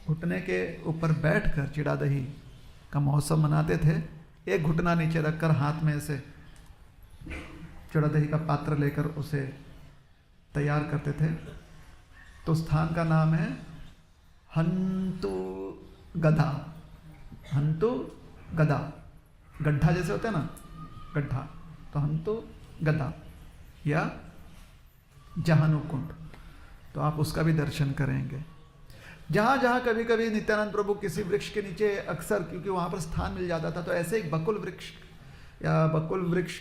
घुटने के ऊपर बैठकर चिड़ा दही का महोत्सव मनाते थे, एक घुटना नीचे रखकर हाथ में से चिड़ा दही का पात्र लेकर उसे तैयार करते थे। तो स्थान का नाम है हंतु गधा। हंतु गधा, गड्ढा जैसे होता है ना, गड्ढा, तो हंतु गधा या जहानु कुंड। तो आप उसका भी दर्शन करेंगे। जहाँ जहाँ कभी कभी नित्यानंद प्रभु किसी वृक्ष के नीचे, अक्सर क्योंकि वहाँ पर स्थान मिल जाता था, तो ऐसे एक बकुल वृक्ष या बकुल वृक्ष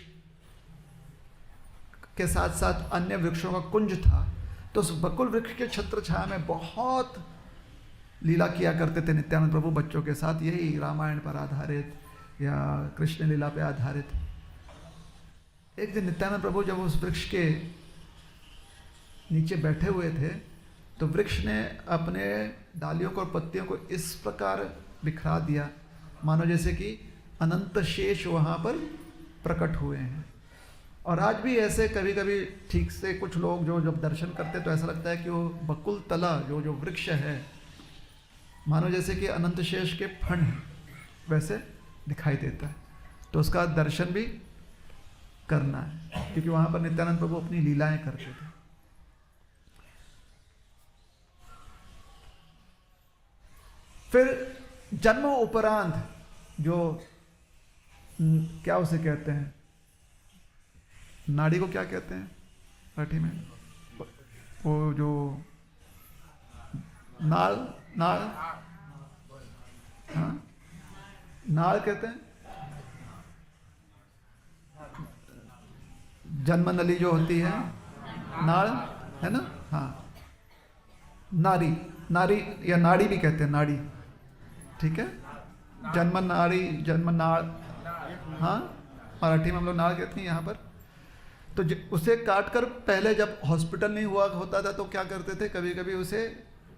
के साथ साथ अन्य वृक्षों का कुंज था। तो उस बकुल वृक्ष के छत्र छाया में बहुत लीला किया करते थे नित्यानंद प्रभु बच्चों के साथ, यही रामायण पर आधारित या कृष्ण लीला पे आधारित। एक दिन नित्यानंद प्रभु जब उस वृक्ष के नीचे बैठे हुए थे तो तो वृक्ष ने अपने डालियों को और पत्तियों को इस प्रकार बिखरा दिया मानो जैसे कि अनंत शेष वहाँ पर प्रकट हुए हैं। और आज भी ऐसे कभी कभी ठीक से कुछ लोग जो जब दर्शन करते तो ऐसा लगता है कि वो बकुल तला जो वृक्ष है मानो जैसे कि अनंत शेष के फण वैसे दिखाई देता है। तो उसका दर्शन भी करना है क्योंकि वहाँ पर नित्यानंद प्रभु अपनी लीलाएं करते थे। फिर जन्म उपरांत जो क्या उसे कहते हैं, नाड़ी को क्या कहते हैं मराठी में, वो जो नाल नाल हाँ नाल कहते हैं, जन्म नली जो होती है नाड़ है ना, हाँ नारी नारी या नाड़ी भी कहते हैं, नाड़ी ठीक है, जन्म नाड़ी जन्म नाड़, हाँ मराठी में हम लोग नाड़ कहते हैं यहाँ पर। तो उसे काट कर पहले जब हॉस्पिटल नहीं हुआ होता था तो क्या करते थे, कभी कभी उसे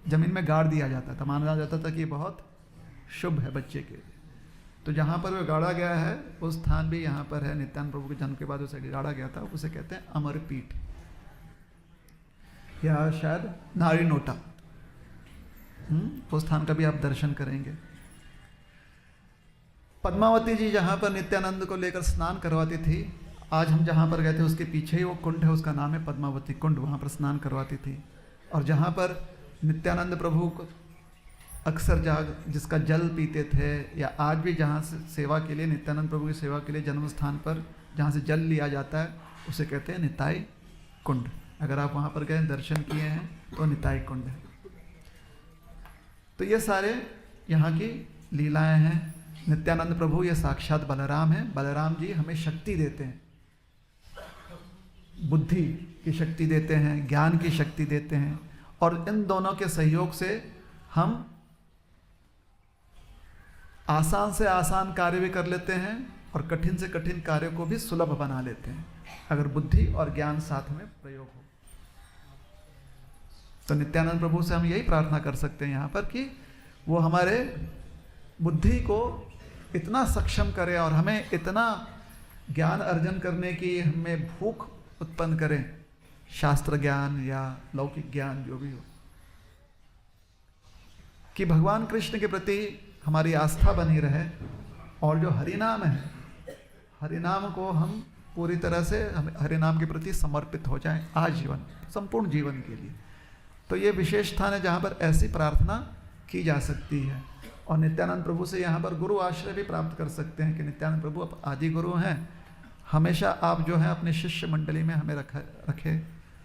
जमीन में गाड़ दिया जाता था, माना जाता था कि ये बहुत शुभ है बच्चे के लिए। तो जहाँ पर वो गाड़ा गया है वो स्थान भी यहाँ पर है, नित्यानंद प्रभु के जन्म के बाद उसे गाड़ा गया था, उसे कहते हैं अमरपीठ या शायद नारी नोटा। वो स्थान का भी आप दर्शन करेंगे। पद्मावती जी जहाँ पर नित्यानंद को लेकर स्नान करवाती थी, आज हम जहाँ पर गए थे उसके पीछे ही वो कुंड है, उसका नाम है पद्मावती कुंड, वहाँ पर स्नान करवाती थी। और जहाँ पर नित्यानंद प्रभु को अक्सर जिसका जल पीते थे, या आज भी जहाँ से सेवा के लिए, नित्यानंद प्रभु की सेवा के लिए जन्म स्थान पर जहाँ से जल लिया जाता है उसे कहते हैं निताई कुंड। अगर आप वहाँ पर गए दर्शन किए हैं तो निताई कुंड है। तो ये सारे यहाँ की लीलाएं हैं। नित्यानंद प्रभु ये साक्षात बलराम हैं। बलराम जी हमें शक्ति देते हैं, बुद्धि की शक्ति देते हैं, ज्ञान की शक्ति देते हैं, और इन दोनों के सहयोग से हम आसान से आसान कार्य भी कर लेते हैं और कठिन से कठिन कार्य को भी सुलभ बना लेते हैं, अगर बुद्धि और ज्ञान साथ में प्रयोग हो। तो नित्यानंद प्रभु से हम यही प्रार्थना कर सकते हैं यहाँ पर कि वो हमारे बुद्धि को इतना सक्षम करे और हमें इतना ज्ञान अर्जन करने की हमें भूख उत्पन्न करें, शास्त्र ज्ञान या लौकिक ज्ञान जो भी हो, कि भगवान कृष्ण के प्रति हमारी आस्था बनी रहे, और जो हरिनाम है, हरिनाम को हम पूरी तरह से हरिनाम के प्रति समर्पित हो जाएं आजीवन, संपूर्ण जीवन के लिए। तो ये विशेष स्थान है जहाँ पर ऐसी प्रार्थना की जा सकती है। और नित्यानंद प्रभु से यहाँ पर गुरु आश्रय भी प्राप्त कर सकते हैं कि नित्यानंद प्रभु अब आदि गुरु हैं, हमेशा आप जो है अपने शिष्य मंडली में हमें रखे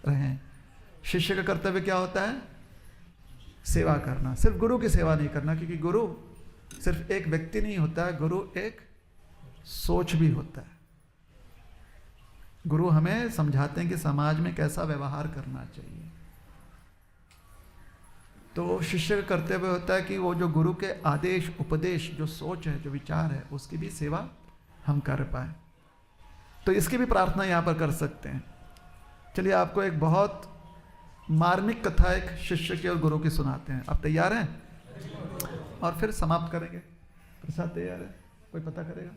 रहें। शिष्य का कर्तव्य क्या होता है? सेवा करना, सिर्फ गुरु की सेवा नहीं करना, क्योंकि गुरु सिर्फ एक व्यक्ति नहीं होता है, गुरु एक सोच भी होता है। गुरु हमें समझाते हैं कि समाज में कैसा व्यवहार करना चाहिए। तो शिष्य का कर्तव्य होता है कि वो जो गुरु के आदेश उपदेश, जो सोच है, जो विचार है, उसकी भी सेवा हम कर पाए। तो इसकी भी प्रार्थना यहाँ पर कर सकते हैं। चलिए आपको एक बहुत मार्मिक कथा एक शिष्य की और गुरु की सुनाते हैं। आप तैयार हैं? और फिर समाप्त करेंगे। प्रसाद तैयार है? कोई पता करेगा?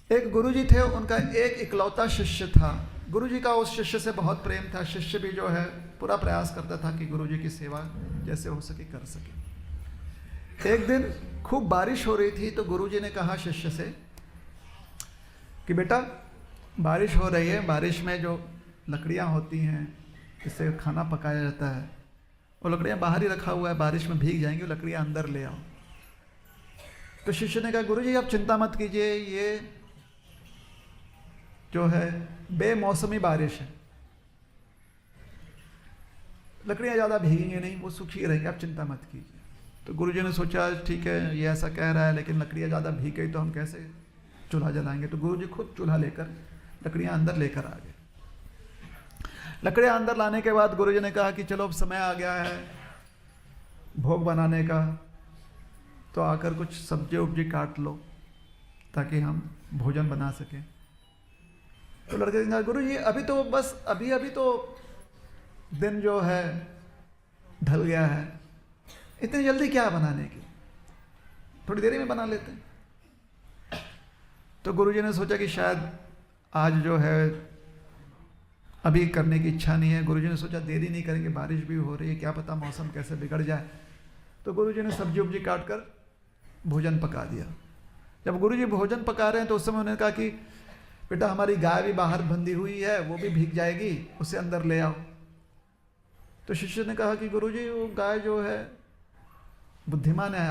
एक गुरुजी थे, उनका एक इकलौता शिष्य था। गुरुजी का उस शिष्य से बहुत प्रेम था। शिष्य भी जो है पूरा प्रयास करता था कि गुरुजी की सेवा जैसे हो सके कर सके। एक दिन खूब बारिश हो रही थी, तो गुरुजी ने कहा शिष्य से कि बेटा बारिश हो रही है, बारिश में जो लकड़ियाँ होती हैं जिससे खाना पकाया जाता है, वो लकड़ियाँ बाहर ही रखा हुआ है, बारिश में भीग जाएंगी, वो लकड़ियाँ अंदर ले आओ। तो शिष्य ने कहा गुरुजी आप चिंता मत कीजिए, ये जो है बेमौसमी बारिश है, लकड़ियाँ ज़्यादा भीगेंगे नहीं, वो सूखी रहेंगी, आप चिंता मत कीजिए। तो गुरुजी ने सोचा ठीक है ये ऐसा कह रहा है, लेकिन लकड़ियाँ ज़्यादा भीग गई तो हम कैसे चूल्हा जलाएंगे। तो गुरुजी खुद चूल्हा लेकर लकड़ियाँ अंदर लेकर आ गए। लकड़ियाँ अंदर लाने के बाद गुरुजी ने कहा कि चलो अब समय आ गया है भोग बनाने का, तो आकर कुछ सब्जी उब्जी काट लो ताकि हम भोजन बना सकें। तो लड़के ने कहा गुरुजी अभी तो बस अभी तो दिन जो है ढल गया है, इतनी जल्दी क्या बनाने की, थोड़ी देरी में बना लेते हैं। तो गुरुजी ने सोचा कि शायद आज जो है अभी करने की इच्छा नहीं है। गुरुजी ने सोचा देरी नहीं करेंगे, बारिश भी हो रही है, क्या पता मौसम कैसे बिगड़ जाए। तो गुरुजी ने सब्जी उब्जी काट कर भोजन पका दिया। जब गुरुजी भोजन पका रहे हैं तो उस समय उन्होंने कहा कि बेटा हमारी गाय भी बाहर बंधी हुई है, वो भी भीग जाएगी, उसे अंदर ले आओ। तो शिष्य ने कहा कि गुरुजी वो गाय जो है बुद्धिमान है,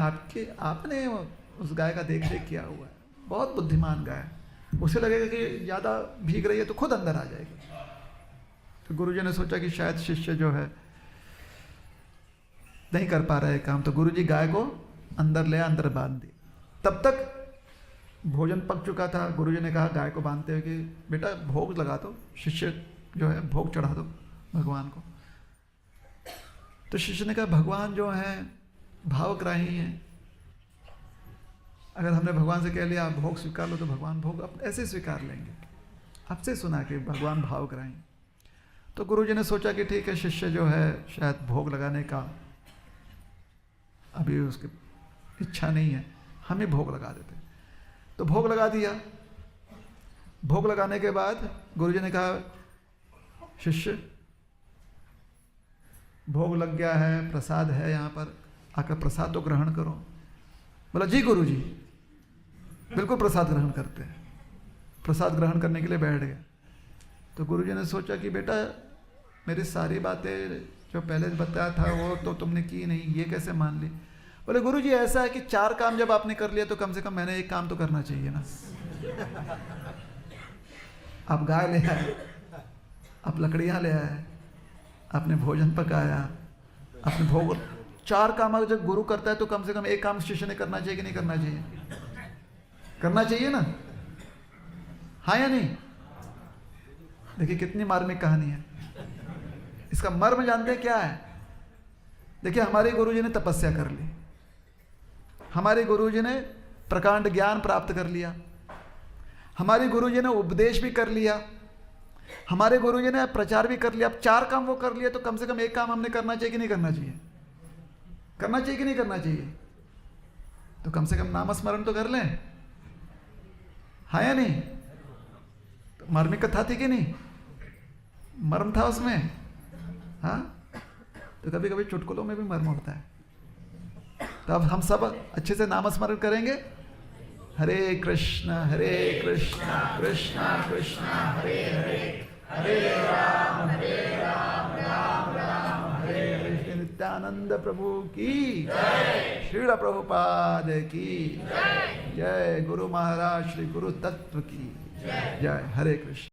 आपने उस गाय का देख रेख किया हुआ है, बहुत बुद्धिमान गाय, उसे लगेगा कि ज़्यादा भीग रही है तो खुद अंदर आ जाएगी। तो गुरुजी ने सोचा कि शायद शिष्य जो है नहीं कर पा रहे काम, तो गुरुजी गाय को अंदर ले अंदर बांध दी। तब तक भोजन पक चुका था। गुरुजी ने कहा गाय को बांधते हुए कि बेटा भोग लगा दो, शिष्य जो है भोग चढ़ा दो भगवान को। तो शिष्य ने कहा भगवान जो है भावग्राही हैं, अगर हमने भगवान से कह लिया भोग स्वीकार लो तो भगवान भोग अब ऐसे स्वीकार लेंगे। आपसे सुना कि भगवान भावग्राही। तो गुरुजी ने सोचा कि ठीक है, शिष्य जो है शायद भोग लगाने का अभी उसकी इच्छा नहीं है, हम ही भोग लगा देते। तो भोग लगा दिया। भोग लगाने के बाद गुरुजी ने कहा शिष्य भोग लग गया है, प्रसाद है यहाँ पर, आकर प्रसाद तो ग्रहण करो। बोला जी गुरुजी, बिल्कुल प्रसाद ग्रहण करते हैं। प्रसाद ग्रहण करने के लिए बैठ गए। तो गुरुजी ने सोचा कि बेटा मेरी सारी बातें जो पहले बताया था वो तो तुमने की नहीं, ये कैसे मान ली। बोले गुरुजी ऐसा है कि 4 काम जब आपने कर लिया तो कम से कम मैंने एक काम तो करना चाहिए ना। आप गाय ले आए, आप लकड़ियाँ ले आए, आपने भोजन पकाया, आपने भोग, 4 काम अगर जब गुरु करता है तो कम से कम एक काम शिष्य ने करना चाहिए कि नहीं करना चाहिए? करना चाहिए ना, हाँ या नहीं? देखिए कितनी मार्मिक कहानी है। इसका मर्म जानते हैं क्या है? देखिए हमारे गुरुजी ने तपस्या कर ली, हमारे गुरुजी ने प्रकांड ज्ञान प्राप्त कर लिया, हमारे गुरुजी ने उपदेश भी कर लिया, हमारे गुरुजी ने प्रचार भी कर लिया। अब 4 काम वो कर लिया तो कम से कम एक काम हमने करना चाहिए कि नहीं करना चाहिए? करना चाहिए कि नहीं करना चाहिए? तो कम से कम नामस्मरण तो कर लें, हाँ या नहीं? तो मार्मिक कथा थी कि नहीं? मर्म था उसमें, हाँ? तो कभी कभी चुटकुलों में भी मर्म होता है। तो अब हम सब अच्छे से नामस्मरण करेंगे। हरे कृष्णा कृष्णा कृष्णा हरे हरे, हरे राम राम राम हरे हरे। नित्यानंद प्रभु की जय, श्रील प्रभुपाद की जय, गुरु महाराज श्री गुरु तत्व की जय। हरे कृष्ण।